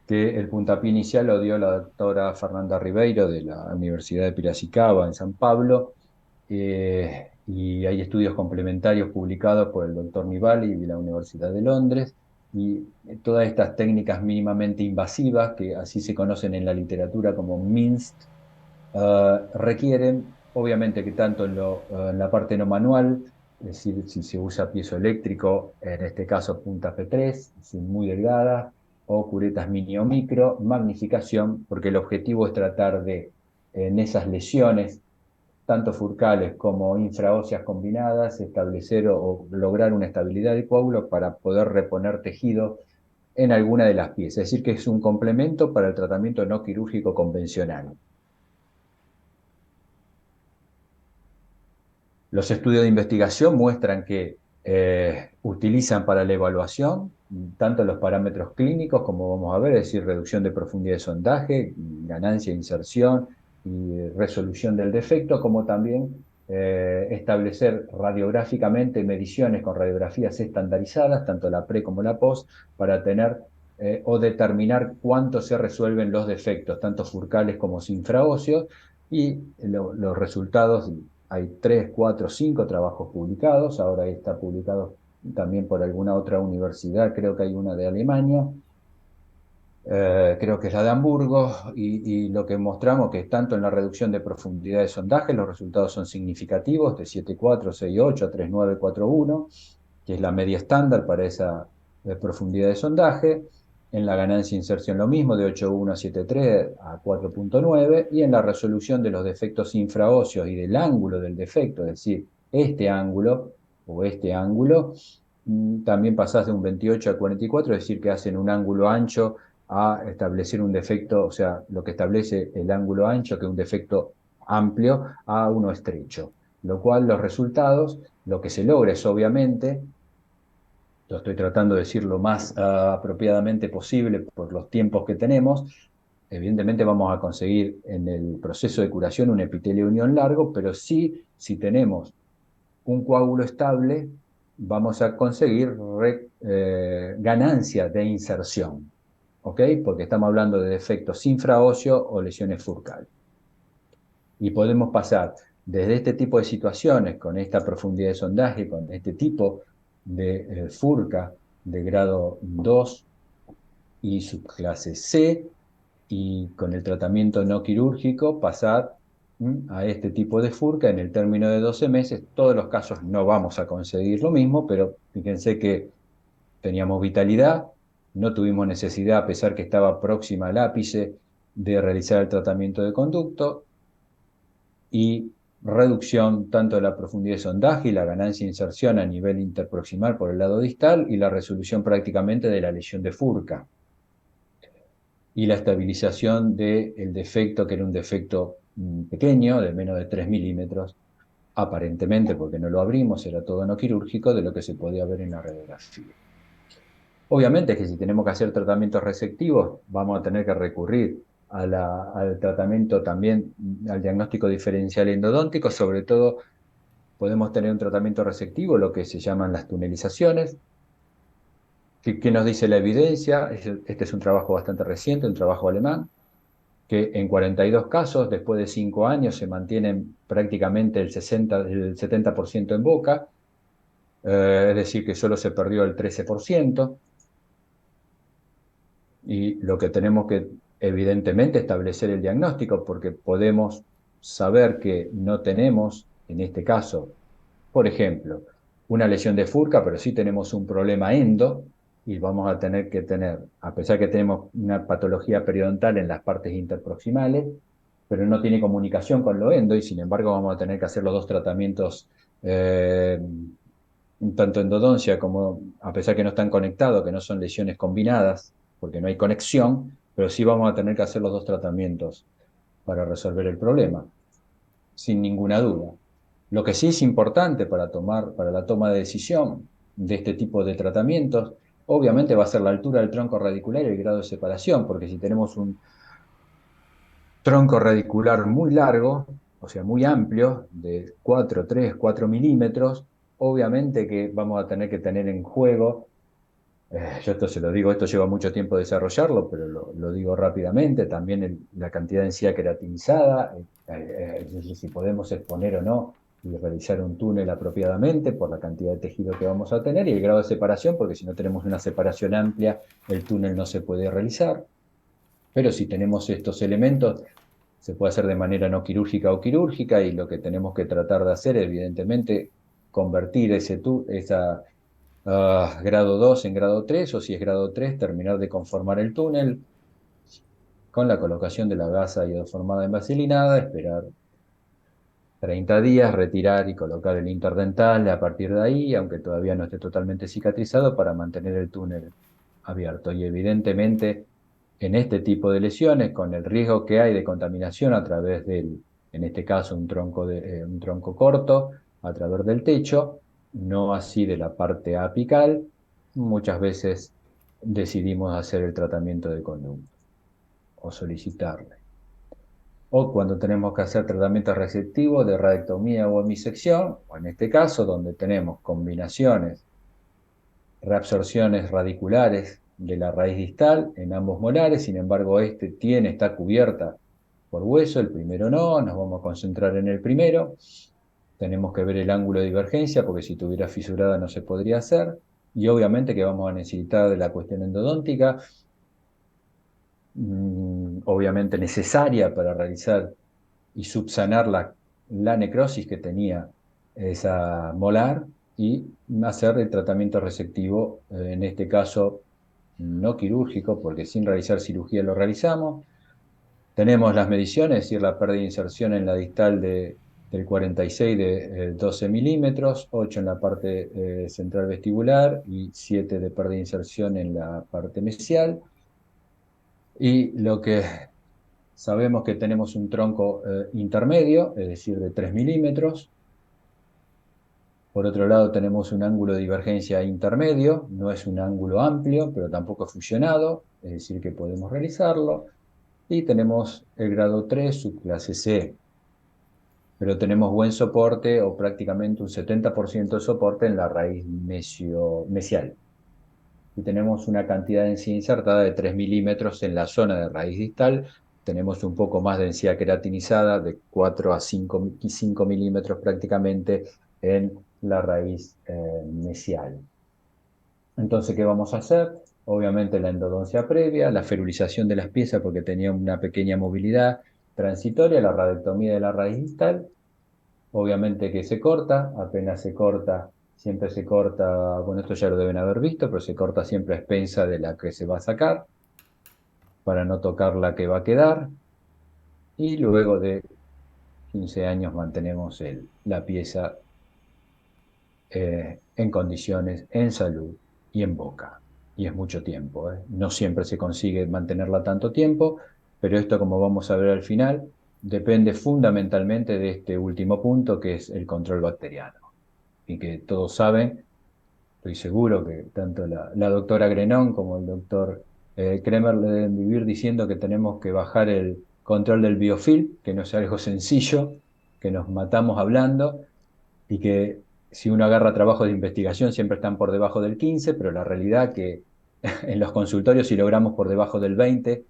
que el puntapié inicial lo dio la doctora Fernanda Ribeiro de la Universidad de Piracicaba en San Pablo, y hay estudios complementarios publicados por el doctor Nibali de la Universidad de Londres, y todas estas técnicas mínimamente invasivas, que así se conocen en la literatura como MINST, requieren, obviamente, que tanto en la parte no manual, es decir, si se usa piezoeléctrico, en este caso punta P3, muy delgada, o curetas mini o micro, magnificación, porque el objetivo es tratar de, en esas lesiones, tanto furcales como infraóseas combinadas, establecer o lograr una estabilidad de coágulo para poder reponer tejido en alguna de las piezas. Es decir, que es un complemento para el tratamiento no quirúrgico convencional. Los estudios de investigación muestran que utilizan para la evaluación tanto los parámetros clínicos, como vamos a ver, es decir, reducción de profundidad de sondaje, ganancia de inserción y resolución del defecto, como también establecer radiográficamente mediciones con radiografías estandarizadas, tanto la pre como la post, para tener o determinar cuánto se resuelven los defectos, tanto furcales como infraóseos, y los resultados. Hay 3, 4, 5 trabajos publicados, ahora está publicado también por alguna otra universidad, creo que hay una de Alemania, creo que es la de Hamburgo, y lo que mostramos que tanto en la reducción de profundidad de sondaje los resultados son significativos, de 7,4, 6,8 a 3,9, 4,1, que es la media estándar para esa profundidad de sondaje. En la ganancia de inserción lo mismo, de 8,1 a 7,3 a 4,9, y en la resolución de los defectos infraóseos y del ángulo del defecto, es decir, este ángulo o este ángulo, también pasás de un 28 a 44, es decir, que hacen un ángulo ancho a establecer un defecto, o sea, lo que establece el ángulo ancho, que es un defecto amplio, a uno estrecho. Lo cual los resultados, lo que se logra es obviamente, lo estoy tratando de decir lo más apropiadamente posible por los tiempos que tenemos, evidentemente vamos a conseguir en el proceso de curación un epitelio de unión largo, pero sí, si tenemos un coágulo estable, vamos a conseguir ganancia de inserción. ¿ok? Porque estamos hablando de defectos infraóseos o lesiones furcales. Y podemos pasar desde este tipo de situaciones, con esta profundidad de sondaje, con este tipo de furca de grado 2 y subclase C, y con el tratamiento no quirúrgico pasar a este tipo de furca en el término de 12 meses. Todos los casos no vamos a conseguir lo mismo, pero fíjense que teníamos vitalidad, no tuvimos necesidad, a pesar que estaba próxima al ápice, de realizar el tratamiento de conducto, y reducción tanto de la profundidad de sondaje y la ganancia de inserción a nivel interproximal por el lado distal, y la resolución prácticamente de la lesión de furca, y la estabilización del defecto, que era un defecto pequeño, de menos de 3 milímetros, aparentemente, porque no lo abrimos, era todo no quirúrgico, de lo que se podía ver en la radiografía. Obviamente que si tenemos que hacer tratamientos resectivos, vamos a tener que recurrir al tratamiento también, al diagnóstico diferencial endodóntico. Sobre todo podemos tener un tratamiento resectivo, lo que se llaman las tunelizaciones. ¿Qué nos dice la evidencia? Este es un trabajo bastante reciente, un trabajo alemán, que en 42 casos, después de 5 años, se mantienen prácticamente el 70% en boca, es decir, que solo se perdió el 13%. Y lo que tenemos que, evidentemente, establecer el diagnóstico, porque podemos saber que no tenemos, en este caso, por ejemplo, una lesión de furca, pero sí tenemos un problema endo, y vamos a tener que tener, a pesar que tenemos una patología periodontal en las partes interproximales, pero no tiene comunicación con lo endo, y sin embargo vamos a tener que hacer los dos tratamientos, tanto endodoncia como, a pesar que no están conectados, que no son lesiones combinadas, porque no hay conexión, pero sí vamos a tener que hacer los dos tratamientos para resolver el problema, sin ninguna duda. Lo que sí es importante para la toma de decisión de este tipo de tratamientos, obviamente va a ser la altura del tronco radicular y el grado de separación, porque si tenemos un tronco radicular muy largo, o sea, muy amplio, de 4, 3, 4 milímetros, obviamente que vamos a tener que tener en juego, yo esto se lo digo, esto lleva mucho tiempo desarrollarlo, pero lo digo rápidamente, también la cantidad de encía queratinizada, si podemos exponer o no y realizar un túnel apropiadamente por la cantidad de tejido que vamos a tener, y el grado de separación, porque si no tenemos una separación amplia, el túnel no se puede realizar. Pero si tenemos estos elementos, se puede hacer de manera no quirúrgica o quirúrgica, y lo que tenemos que tratar de hacer, evidentemente, convertir esa grado 2 en grado 3, o si es grado 3, terminar de conformar el túnel con la colocación de la gasa iodoformada envaselinada, esperar 30 días, retirar y colocar el interdental a partir de ahí, aunque todavía no esté totalmente cicatrizado, para mantener el túnel abierto. Y evidentemente, en este tipo de lesiones, con el riesgo que hay de contaminación a través en este caso, un tronco corto, a través del techo, no así de la parte apical, muchas veces decidimos hacer el tratamiento de conducto o solicitarle. O cuando tenemos que hacer tratamientos receptivos de radectomía o hemisección, o en este caso, donde tenemos combinaciones, reabsorciones radiculares de la raíz distal en ambos molares. Sin embargo, está cubierta por hueso, el primero no, nos vamos a concentrar en el primero. Tenemos que ver el ángulo de divergencia, porque si tuviera fisurada no se podría hacer, y obviamente que vamos a necesitar de la cuestión endodóntica, obviamente necesaria para realizar y subsanar la necrosis que tenía esa molar, y hacer el tratamiento resectivo, en este caso no quirúrgico, porque sin realizar cirugía lo realizamos. Tenemos las mediciones, es decir, la pérdida de inserción en la distal del 46 de 12 milímetros, 8 en la parte central vestibular y 7 de pérdida de inserción en la parte mesial. Y lo que sabemos, que tenemos un tronco intermedio, es decir, de 3 milímetros. Por otro lado, tenemos un ángulo de divergencia intermedio, no es un ángulo amplio, pero tampoco fusionado, es decir, que podemos realizarlo. Y tenemos el grado 3, subclase C, pero tenemos buen soporte, o prácticamente un 70% de soporte en la raíz mesial. y tenemos una cantidad de encía insertada de 3 milímetros en la zona de raíz distal. Tenemos un poco más de encía queratinizada, de 4 a 5 milímetros prácticamente en la raíz mesial. Entonces, ¿qué vamos a hacer? Obviamente la endodoncia previa, la ferulización de las piezas porque tenía una pequeña movilidad transitoria, la radectomía de la raíz distal. Obviamente que se corta, apenas se corta, siempre se corta, bueno, esto ya lo deben haber visto, pero se corta siempre a expensa de la que se va a sacar, para no tocar la que va a quedar, y luego de 15 años mantenemos la pieza en condiciones, en salud y en boca. Y es mucho tiempo, ¿eh? No siempre se consigue mantenerla tanto tiempo, pero esto, como vamos a ver al final, depende fundamentalmente de este último punto, que es el control bacteriano. Y que todos saben, estoy seguro que tanto la doctora Grenón como el doctor Kremer le deben vivir diciendo que tenemos que bajar el control del biofilm, que no es algo sencillo, que nos matamos hablando, y que si uno agarra trabajos de investigación siempre están por debajo del 15, pero la realidad que en los consultorios, si logramos por debajo del 20,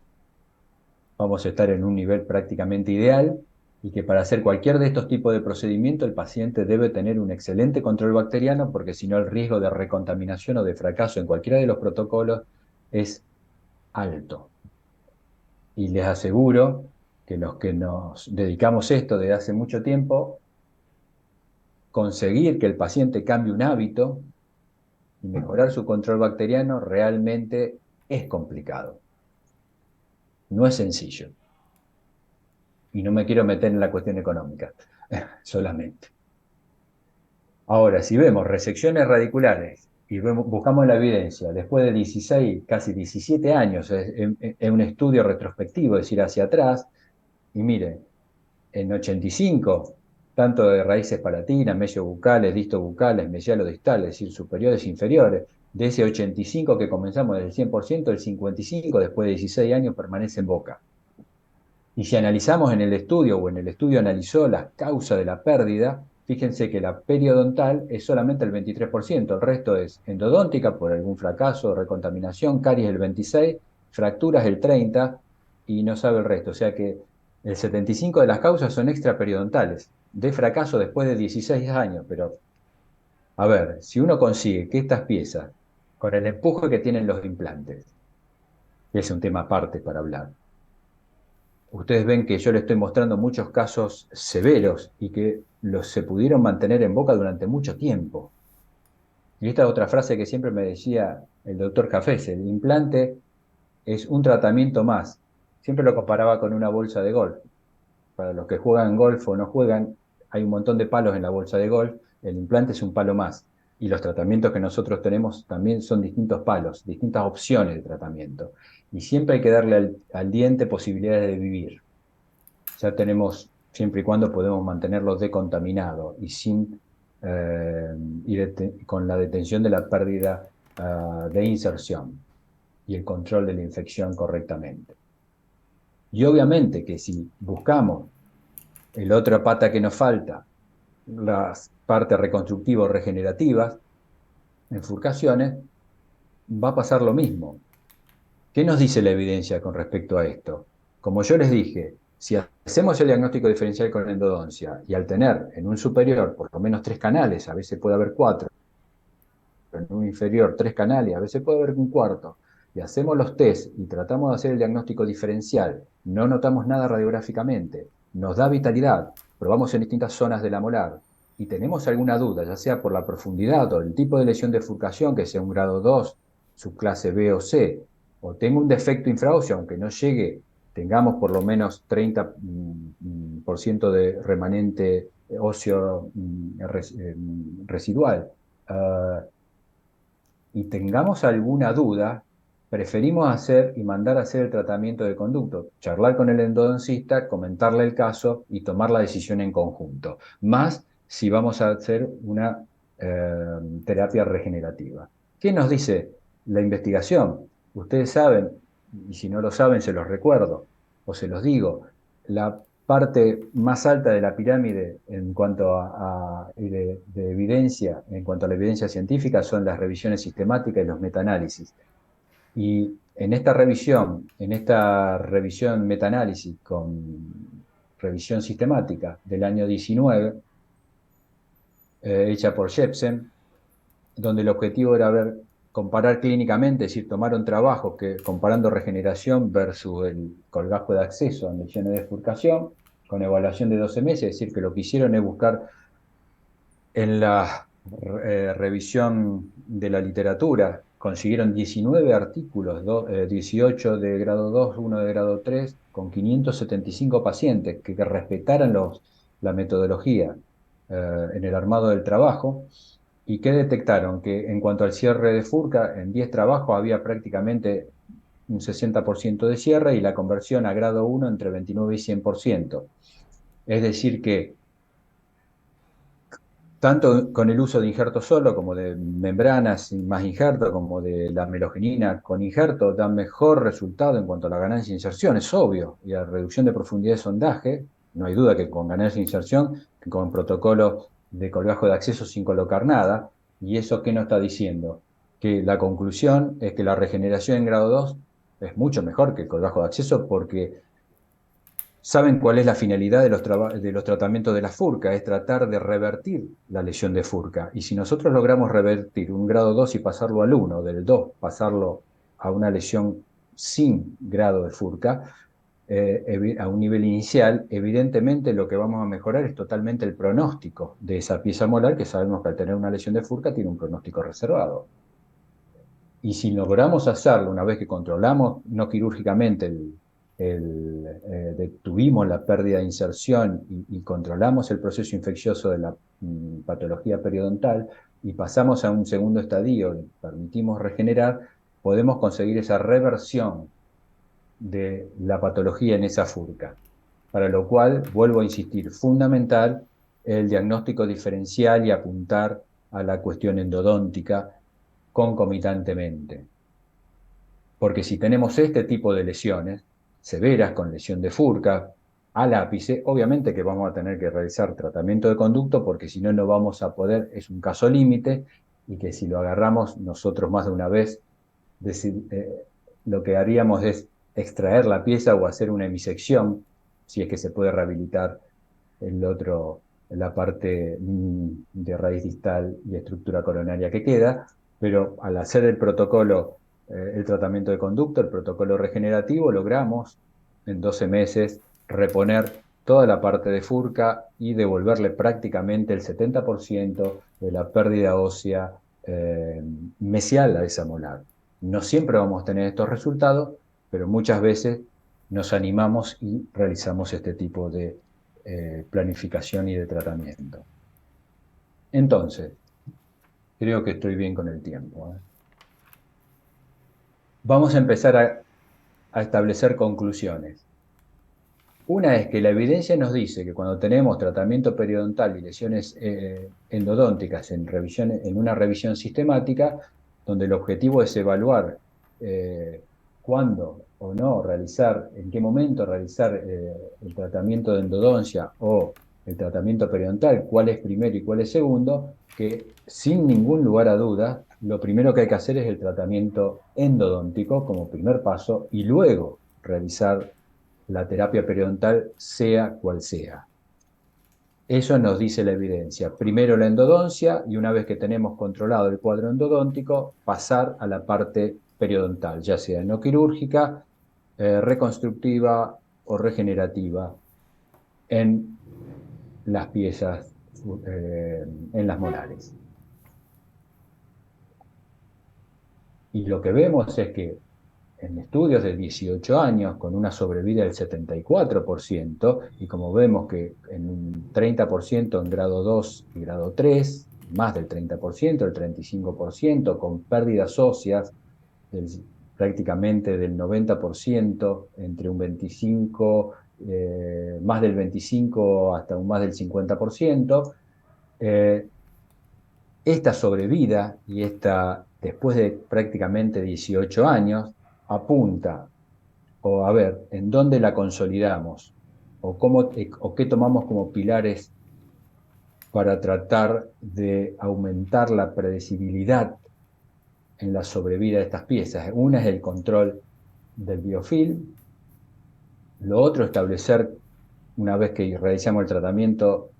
vamos a estar en un nivel prácticamente ideal, y que para hacer cualquier de estos tipos de procedimientos el paciente debe tener un excelente control bacteriano, porque si no el riesgo de recontaminación o de fracaso en cualquiera de los protocolos es alto. Y les aseguro que los que nos dedicamos a esto desde hace mucho tiempo, conseguir que el paciente cambie un hábito y mejorar su control bacteriano realmente es complicado. No es sencillo. Y no me quiero meter en la cuestión económica, solamente. Ahora, si vemos resecciones radiculares y buscamos la evidencia después de 16, casi 17 años, en un estudio retrospectivo, es decir, hacia atrás, y miren, en 85, tanto de raíces palatinas, mesiobucales, distobucales, mesialo-distales, es decir, superiores e inferiores, de ese 85 que comenzamos del 100%, el 55 después de 16 años permanece en boca. Y si analizamos en el estudio, o en el estudio analizó las causas de la pérdida, fíjense que la periodontal es solamente el 23%, el resto es endodóntica por algún fracaso, recontaminación, caries el 26%, fracturas el 30%, y no sabe el resto. O sea que el 75% de las causas son extraperiodontales, de fracaso después de 16 años. Pero, a ver, si uno consigue que estas piezas, con el empuje que tienen los implantes, que es un tema aparte para hablar, ustedes ven que yo les estoy mostrando muchos casos severos y que se pudieron mantener en boca durante mucho tiempo. Y esta es otra frase que siempre me decía el doctor Cafés: el implante es un tratamiento más. Siempre lo comparaba con una bolsa de golf. Para los que juegan golf o no juegan, hay un montón de palos en la bolsa de golf, el implante es un palo más. Y los tratamientos que nosotros tenemos también son distintos palos, distintas opciones de tratamiento. Y siempre hay que darle al diente posibilidades de vivir. Ya tenemos, siempre y cuando podemos mantenerlo decontaminado y sin con la detención de la pérdida de inserción y el control de la infección correctamente. Y obviamente que si buscamos el otra pata que nos falta, las partes reconstructivas o regenerativas, enfurcaciones, va a pasar lo mismo. ¿Qué nos dice la evidencia con respecto a esto? Como yo les dije, si hacemos el diagnóstico diferencial con endodoncia y al tener en un superior por lo menos 3 canales, a veces puede haber 4, en un inferior 3 canales, a veces puede haber un cuarto, y hacemos los test y tratamos de hacer el diagnóstico diferencial, no notamos nada radiográficamente, nos da vitalidad, probamos en distintas zonas de la molar y tenemos alguna duda, ya sea por la profundidad o el tipo de lesión de bifurcación, que sea un grado 2, subclase B o C, o tengo un defecto infraóseo, aunque no llegue, tengamos por lo menos 30% de remanente óseo residual, y tengamos alguna duda, preferimos hacer y mandar a hacer el tratamiento de conducto, charlar con el endodoncista, comentarle el caso y tomar la decisión en conjunto, más si vamos a hacer una terapia regenerativa. ¿Qué nos dice la investigación? Ustedes saben, y si no lo saben se los recuerdo, o se los digo, la parte más alta de la pirámide en cuanto de evidencia, en cuanto a la evidencia científica, son las revisiones sistemáticas y los metaanálisis. Y en esta revisión metaanálisis con revisión sistemática del año 19, hecha por Jepsen, donde el objetivo era comparar clínicamente, es decir, tomaron trabajos comparando regeneración versus el colgajo de acceso en lesiones de bifurcación, con evaluación de 12 meses, es decir, que lo que hicieron es buscar en la revisión de la literatura, consiguieron 19 artículos, 18 de grado 2, 1 de grado 3, con 575 pacientes que respetaran la metodología en el armado del trabajo. ¿Y qué detectaron? Que en cuanto al cierre de Furca, en 10 trabajos había prácticamente un 60% de cierre y la conversión a grado 1 entre 29 y 100%. Es decir que tanto con el uso de injerto solo, como de membranas más injerto, como de la melogenina con injerto, dan mejor resultado en cuanto a la ganancia de inserción, es obvio, y a la reducción de profundidad de sondaje, no hay duda que con ganancia de inserción, que con protocolo de colgajo de acceso sin colocar nada, y eso ¿qué nos está diciendo? Que la conclusión es que la regeneración en grado 2 es mucho mejor que el colgajo de acceso porque saben cuál es la finalidad de los tratamientos de la Furca, es tratar de revertir la lesión de Furca. Y si nosotros logramos revertir un grado 2 y pasarlo al 1, del 2 pasarlo a una lesión sin grado de Furca, a un nivel inicial, evidentemente lo que vamos a mejorar es totalmente el pronóstico de esa pieza molar, que sabemos que al tener una lesión de Furca tiene un pronóstico reservado. Y si logramos hacerlo una vez que controlamos no quirúrgicamente detuvimos la pérdida de inserción y controlamos el proceso infeccioso de la patología periodontal y pasamos a un segundo estadio y permitimos regenerar, podemos conseguir esa reversión de la patología en esa Furca. Para lo cual, vuelvo a insistir, fundamental el diagnóstico diferencial y apuntar a la cuestión endodóntica concomitantemente. Porque si tenemos este tipo de lesiones severas con lesión de Furca al ápice, obviamente que vamos a tener que realizar tratamiento de conducto porque si no, no vamos a poder, es un caso límite y que si lo agarramos nosotros más de una vez, lo que haríamos es extraer la pieza o hacer una hemisección, si es que se puede rehabilitar la parte de raíz distal y estructura coronaria que queda, pero al hacer el protocolo, el tratamiento de conducto, el protocolo regenerativo, logramos en 12 meses reponer toda la parte de Furca y devolverle prácticamente el 70% de la pérdida ósea mesial a esa molar. No siempre vamos a tener estos resultados, pero muchas veces nos animamos y realizamos este tipo de planificación y de tratamiento. Entonces, creo que estoy bien con el tiempo. Vamos a empezar a establecer conclusiones. Una es que la evidencia nos dice que cuando tenemos tratamiento periodontal y lesiones endodónticas en una revisión sistemática, donde el objetivo es evaluar cuándo o no realizar, en qué momento realizar el tratamiento de endodoncia o el tratamiento periodontal, cuál es primero y cuál es segundo, que sin ningún lugar a dudas, lo primero que hay que hacer es el tratamiento endodóntico como primer paso y luego realizar la terapia periodontal sea cual sea. Eso nos dice la evidencia. Primero la endodoncia y una vez que tenemos controlado el cuadro endodóntico, pasar a la parte periodontal, ya sea no quirúrgica, reconstructiva o regenerativa en las piezas, en las molares. Y lo que vemos es que en estudios de 18 años, con una sobrevida del 74%, y como vemos que en un 30% en grado 2 y grado 3, más del 30%, el 35%, con pérdidas óseas prácticamente del 90%, entre un 25, más del 25 hasta un más del 50%, esta sobrevida y después de prácticamente 18 años, apunta, o a ver, ¿en dónde la consolidamos? o qué tomamos como pilares para tratar de aumentar la predecibilidad en la sobrevida de estas piezas. Una es el control del biofilm, lo otro establecer, una vez que realizamos el tratamiento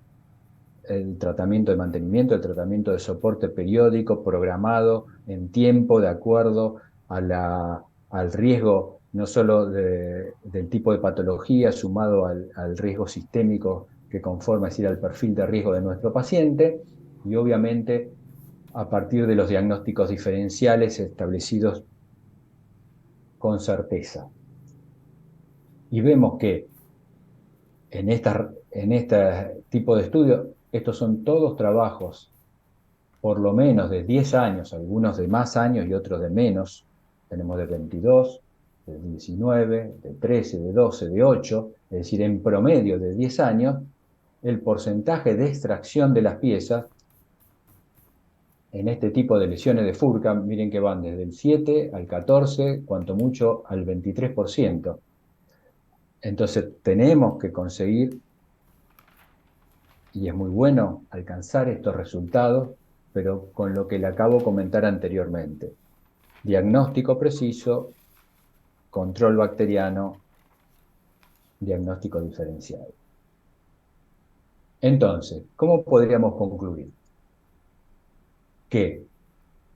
de mantenimiento, el tratamiento de soporte periódico, programado en tiempo, de acuerdo al riesgo, no solo del tipo de patología, sumado al riesgo sistémico que conforma, es decir, al perfil de riesgo de nuestro paciente, y obviamente a partir de los diagnósticos diferenciales establecidos con certeza. Y vemos que en este tipo de estudios, estos son todos trabajos por lo menos de 10 años, algunos de más años y otros de menos. Tenemos de 22, de 19, de 13, de 12, de 8, es decir, en promedio de 10 años, el porcentaje de extracción de las piezas en este tipo de lesiones de Furca, miren que van desde el 7 al 14, cuanto mucho al 23%. Entonces tenemos que conseguir, y es muy bueno alcanzar estos resultados, pero con lo que le acabo de comentar anteriormente. Diagnóstico preciso, control bacteriano, diagnóstico diferencial. Entonces, ¿cómo podríamos concluir? Que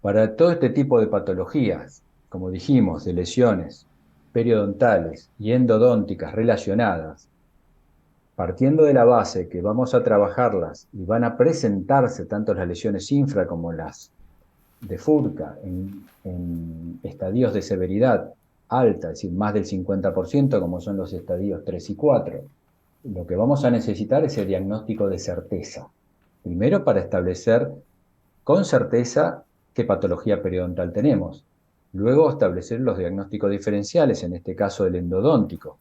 para todo este tipo de patologías, como dijimos, de lesiones periodontales y endodónticas relacionadas, partiendo de la base que vamos a trabajarlas y van a presentarse tanto las lesiones infra como las de Furca en estadios de severidad alta, es decir, más del 50%, como son los estadios 3 y 4, lo que vamos a necesitar es el diagnóstico de certeza. Primero, para establecer con certeza qué patología periodontal tenemos. Luego, establecer los diagnósticos diferenciales, en este caso el endodóntico.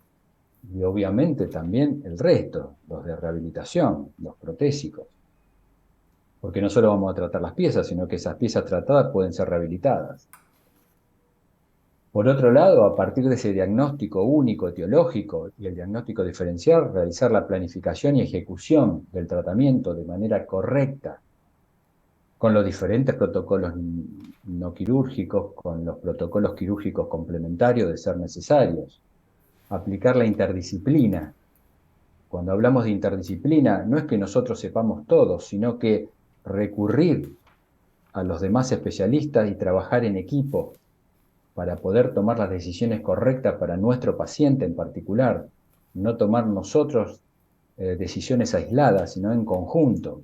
Y obviamente también el resto, los de rehabilitación, los protésicos. Porque no solo vamos a tratar las piezas, sino que esas piezas tratadas pueden ser rehabilitadas. Por otro lado, a partir de ese diagnóstico único etiológico y el diagnóstico diferencial, realizar la planificación y ejecución del tratamiento de manera correcta, con los diferentes protocolos no quirúrgicos, con los protocolos quirúrgicos complementarios de ser necesarios. Aplicar la interdisciplina. Cuando hablamos de interdisciplina, no es que nosotros sepamos todo, sino que recurrir a los demás especialistas y trabajar en equipo para poder tomar las decisiones correctas para nuestro paciente en particular, no tomar nosotros decisiones aisladas, sino en conjunto.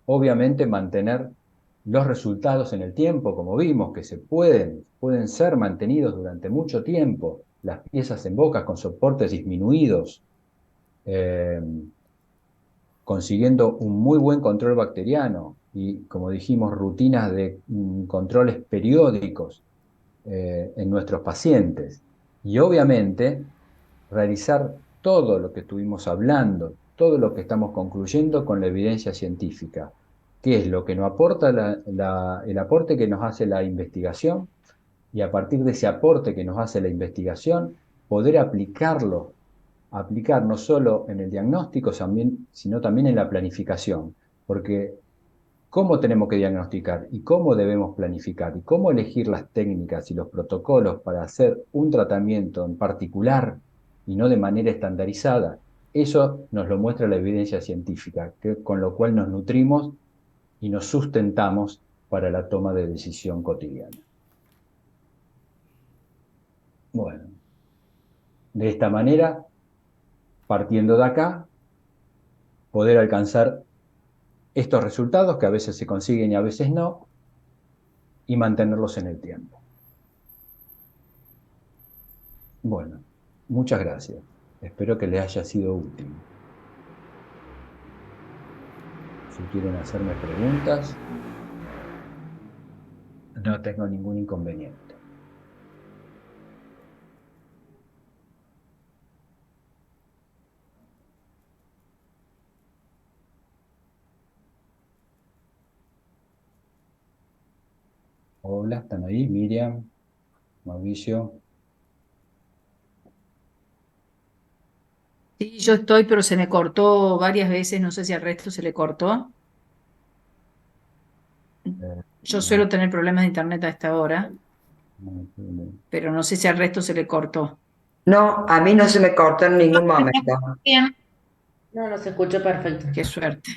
Obviamente mantener los resultados en el tiempo, como vimos, que pueden ser mantenidos durante mucho tiempo, las piezas en boca con soportes disminuidos, consiguiendo un muy buen control bacteriano y, como dijimos, rutinas de controles periódicos en nuestros pacientes. Y obviamente realizar todo lo que estuvimos hablando, todo lo que estamos concluyendo con la evidencia científica, que es lo que nos aporta el aporte que nos hace la investigación, y a partir de ese aporte que nos hace la investigación, poder aplicar no solo en el diagnóstico, sino también en la planificación, porque cómo tenemos que diagnosticar y cómo debemos planificar y cómo elegir las técnicas y los protocolos para hacer un tratamiento en particular y no de manera estandarizada, eso nos lo muestra la evidencia científica, con lo cual nos nutrimos y nos sustentamos para la toma de decisión cotidiana. Bueno, de esta manera, partiendo de acá, poder alcanzar estos resultados que a veces se consiguen y a veces no, y mantenerlos en el tiempo. Bueno, muchas gracias. Espero que les haya sido útil. Si quieren hacerme preguntas, no tengo ningún inconveniente. Hola, ¿están ahí? Miriam, Mauricio. Sí, yo estoy, pero se me cortó varias veces, no sé si al resto se le cortó. Yo No, suelo tener problemas de internet a esta hora, no. pero no sé si al resto se le cortó. No, a mí no se me cortó en ningún momento. Bien. No, no se escuchó perfecto. Qué suerte.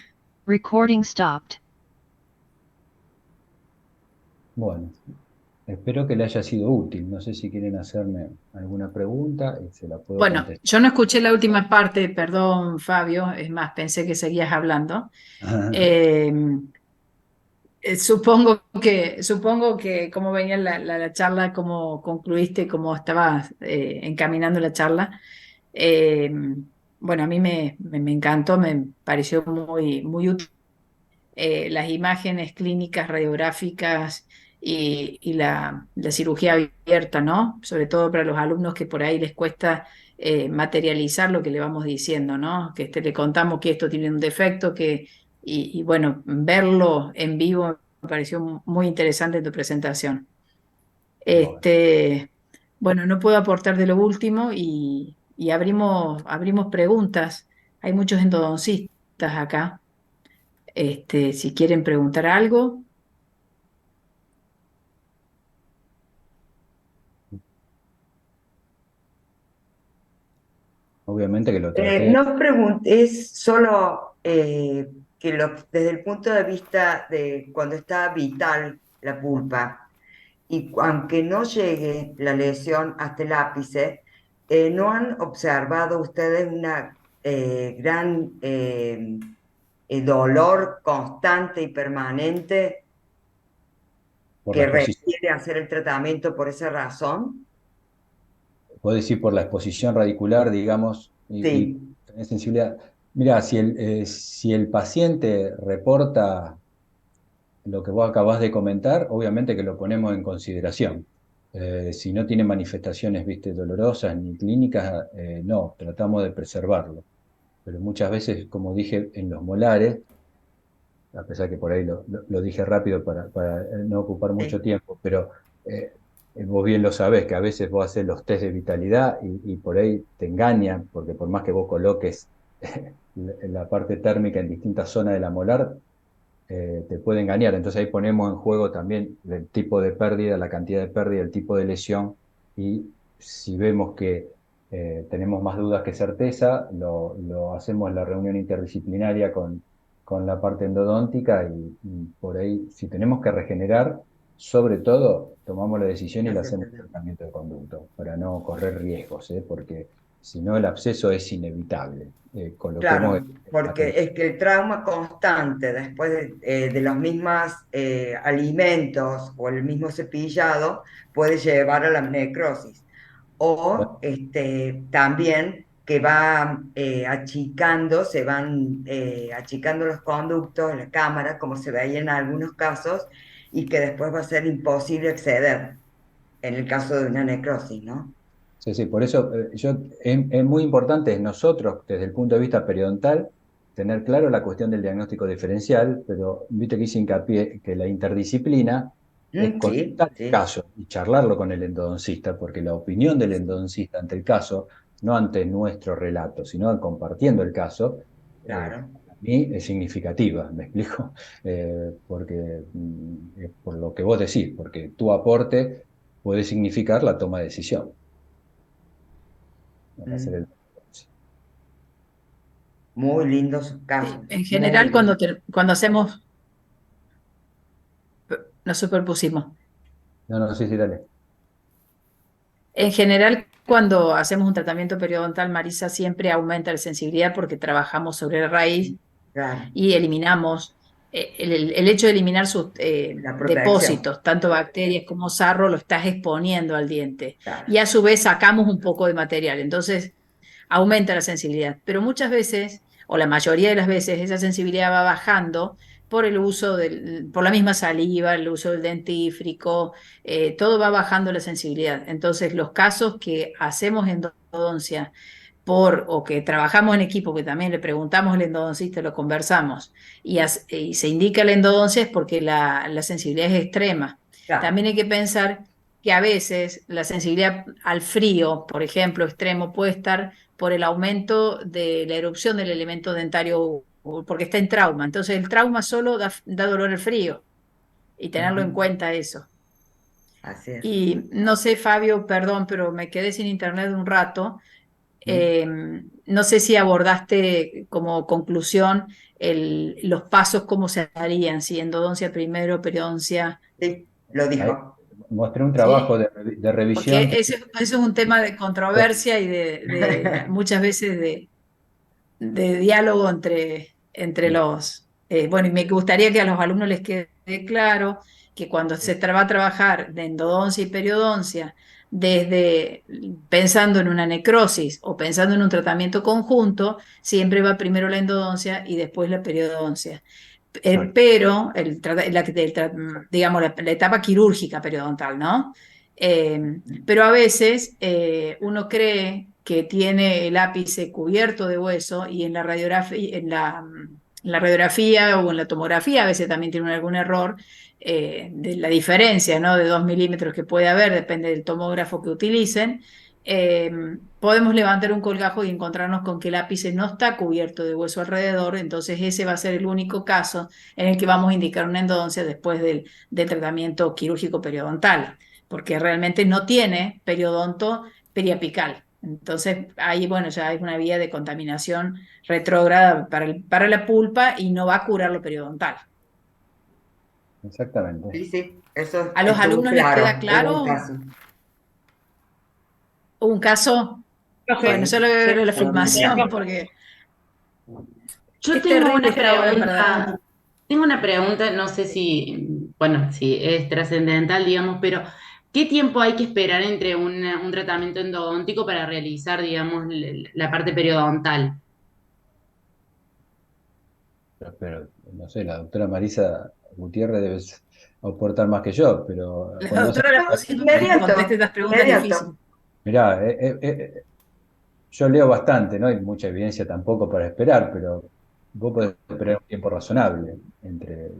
Recording stopped. Bueno, espero que le haya sido útil. No sé si quieren hacerme alguna pregunta y se la puedo Bueno, contestar. yo no escuché la última parte, perdón, Fabio, es más, pensé que seguías hablando. Eh, supongo que cómo venía la charla, cómo concluiste, cómo estabas encaminando la charla. Eh, bueno, a mí me encantó, me pareció muy útil las imágenes clínicas, radiográficas y la cirugía abierta, ¿no? Sobre todo para los alumnos que por ahí les cuesta materializar lo que le vamos diciendo, ¿no? Que le contamos que esto tiene un defecto, y bueno, verlo en vivo me pareció muy interesante en tu presentación. Bueno, Bueno, no puedo aportar de lo último y abrimos preguntas. Hay muchos endodoncistas acá. Si quieren preguntar algo. obviamente que lo traté. No es solo desde el punto de vista de cuando está vital la pulpa, y aunque no llegue la lesión hasta el ápice, ¿no han observado ustedes una gran dolor constante y permanente Por la que exposición, requiere hacer el tratamiento por esa razón? puedo decir por la exposición radicular, digamos, y Sí, tener sensibilidad. Mira, si el paciente reporta lo que vos acabás de comentar, obviamente que lo ponemos en consideración. Si no tiene manifestaciones, viste, dolorosas ni clínicas, no, tratamos de preservarlo. Pero muchas veces, como dije, en los molares, a pesar que por ahí lo dije rápido para no ocupar mucho sí. tiempo, pero eh, vos bien lo sabés, que a veces vos haces los test de vitalidad y por ahí te engañan, porque por más que vos coloques la parte térmica en distintas zonas de la molar, te puede engañar. Entonces ahí ponemos en juego también el tipo de pérdida, la cantidad de pérdida, el tipo de lesión, y si vemos que tenemos más dudas que certeza, lo hacemos en la reunión interdisciplinaria con la parte endodóntica y por ahí, si tenemos que regenerar, sobre todo, tomamos la decisión y le Hacer hacemos el tratamiento. tratamiento de conducto para no correr riesgos, porque si no el absceso es inevitable. Coloquemos Claro, porque es que el trauma constante después de los mismos alimentos o el mismo cepillado puede llevar a la necrosis. O también que va achicando, se van achicando los conductos, la cámara, como se veía en algunos casos, y que después va a ser imposible acceder en el caso de una necrosis, ¿no? Sí, sí, por eso es muy importante nosotros, desde el punto de vista periodontal, tener claro la cuestión del diagnóstico diferencial, pero viste que hice hincapié que la interdisciplina es Sí, consultar el sí, caso y charlarlo con el endodoncista, porque la opinión del endodoncista ante el caso, no ante nuestro relato, sino compartiendo el caso, claro. para mí es significativa, ¿me explico? Porque es por lo que vos decís, porque tu aporte puede significar la toma de decisión. Hacer Mm. el... Muy lindos casos, En muy general, lindos. cuando hacemos, nos superpusimos. No, no, sí, sí, dale. En general, cuando hacemos un tratamiento periodontal, Marisa, siempre aumenta la sensibilidad porque trabajamos sobre la raíz Claro, y eliminamos, el hecho de eliminar sus la protección, depósitos, tanto bacterias como sarro, lo estás exponiendo al diente. claro. Y a su vez sacamos un poco de material. Entonces, aumenta la sensibilidad, pero muchas veces, o la mayoría de las veces, esa sensibilidad va bajando por el uso por la misma saliva, el uso del dentífrico, todo va bajando la sensibilidad. Entonces, los casos que hacemos endodoncia o que trabajamos en equipo, que también le preguntamos al endodoncista, lo conversamos, y se indica la endodoncia es porque la sensibilidad es extrema. Claro. También hay que pensar que a veces la sensibilidad al frío, por ejemplo, extremo, puede estar por el aumento de la erupción del elemento dentario, porque está en trauma. Entonces el trauma solo da dolor al frío y tenerlo en Ujú, cuenta eso. así es. Y no sé, Fabio, perdón, pero me quedé sin internet un rato. ¿Mm? Eh, no sé si abordaste como conclusión los pasos, cómo se harían, si endodoncia primero, periodoncia, Sí, lo Ahí dijo. mostré un trabajo ¿sí? de revisión. Porque eso es un tema de controversia y de muchas veces de diálogo entre los... bueno, y me gustaría que a los alumnos les quede claro que cuando se va a trabajar de endodoncia y periodoncia, desde pensando en una necrosis o pensando en un tratamiento conjunto, siempre va primero la endodoncia y después la periodoncia. Pero, digamos, la etapa quirúrgica periodontal, ¿no? Pero a veces uno cree que tiene el ápice cubierto de hueso y en la radiografía o en la tomografía a veces también tiene algún error de la diferencia, ¿no? De 2 milímetros que puede haber, depende del tomógrafo que utilicen. eh, Podemos levantar un colgajo y encontrarnos con que el ápice no está cubierto de hueso alrededor, entonces ese va a ser el único caso en el que vamos a indicar una endodoncia después del tratamiento quirúrgico periodontal, porque realmente no tiene periodonto periapical. Entonces, ahí, bueno, ya hay una vía de contaminación retrógrada para la pulpa y no va a curar lo periodontal. Exactamente. Sí, sí, eso ¿A los estuvo alumnos les queda claro, hubo un claro? caso. ¿Hubo un caso? Bueno, Profe, solo la Todo muy filmación, bien. porque yo es tengo terrible una estar ahora para dar pregunta, no sé si, bueno, si es trascendental, digamos, pero ¿qué tiempo hay que esperar entre un tratamiento endodóntico para realizar, digamos, la parte periodontal? Pero, no sé, la doctora Marisa Gutiérrez debe aportar más que yo, pero la conoce. doctora la No, siento para que me conteste inmediato, estas preguntas difíciles. inmediato. Mirá, yo leo bastante, no hay mucha evidencia tampoco para esperar, pero vos podés esperar un tiempo razonable, entre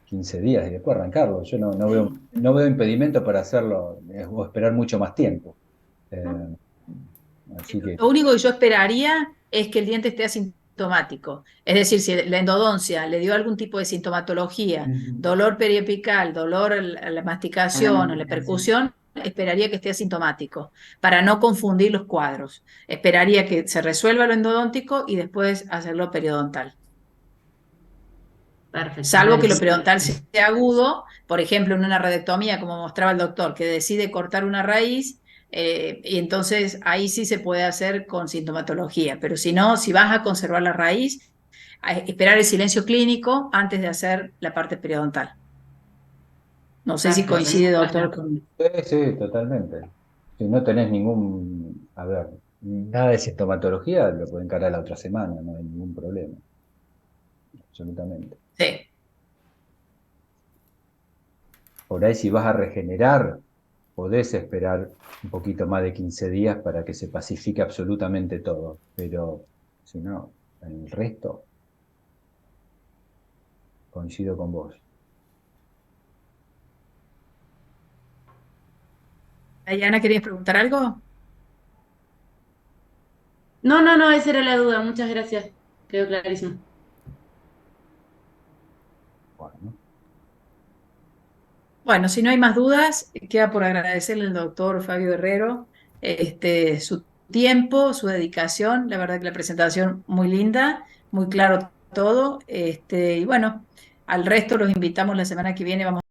15 días y después arrancarlo. Yo no veo impedimento para hacerlo o esperar mucho más tiempo. Eh, Así que, Lo único que yo esperaría es que el diente esté asintomático. Es decir, si la endodoncia le dio algún tipo de sintomatología, Ujú, dolor periepical, dolor a la a la masticación o la masticación. percusión, esperaría que esté asintomático para no confundir los cuadros. Esperaría que se resuelva lo endodóntico y después hacerlo periodontal. Perfecto, Salvo que lo clarísimo. periodontal sea agudo, por ejemplo, en una radiectomía, como mostraba el doctor, que decide cortar una raíz, y entonces ahí sí se puede hacer con sintomatología. Pero si no, si vas a conservar la raíz, esperar el silencio clínico antes de hacer la parte periodontal. No sé si Perfecto, coincide, muchas doctor, gracias. con... sí, sí, totalmente. Si no tenés ningún, a ver, nada de sintomatología, lo pueden encarar la otra semana, no hay ningún problema, absolutamente. Sí. Por ahí si vas a regenerar, podés esperar un poquito más de 15 días para que se pacifique absolutamente todo, pero si no, en el resto coincido con vos. Diana, ¿querías preguntar algo? No, no, no, esa era la duda, muchas gracias. Quedó clarísimo. Bueno, Bueno, si no hay más dudas, queda por agradecerle al doctor Fabio Herrero su tiempo, su dedicación. La verdad que la presentación muy linda, muy claro todo. Y bueno, al resto los invitamos la semana que viene. Vamos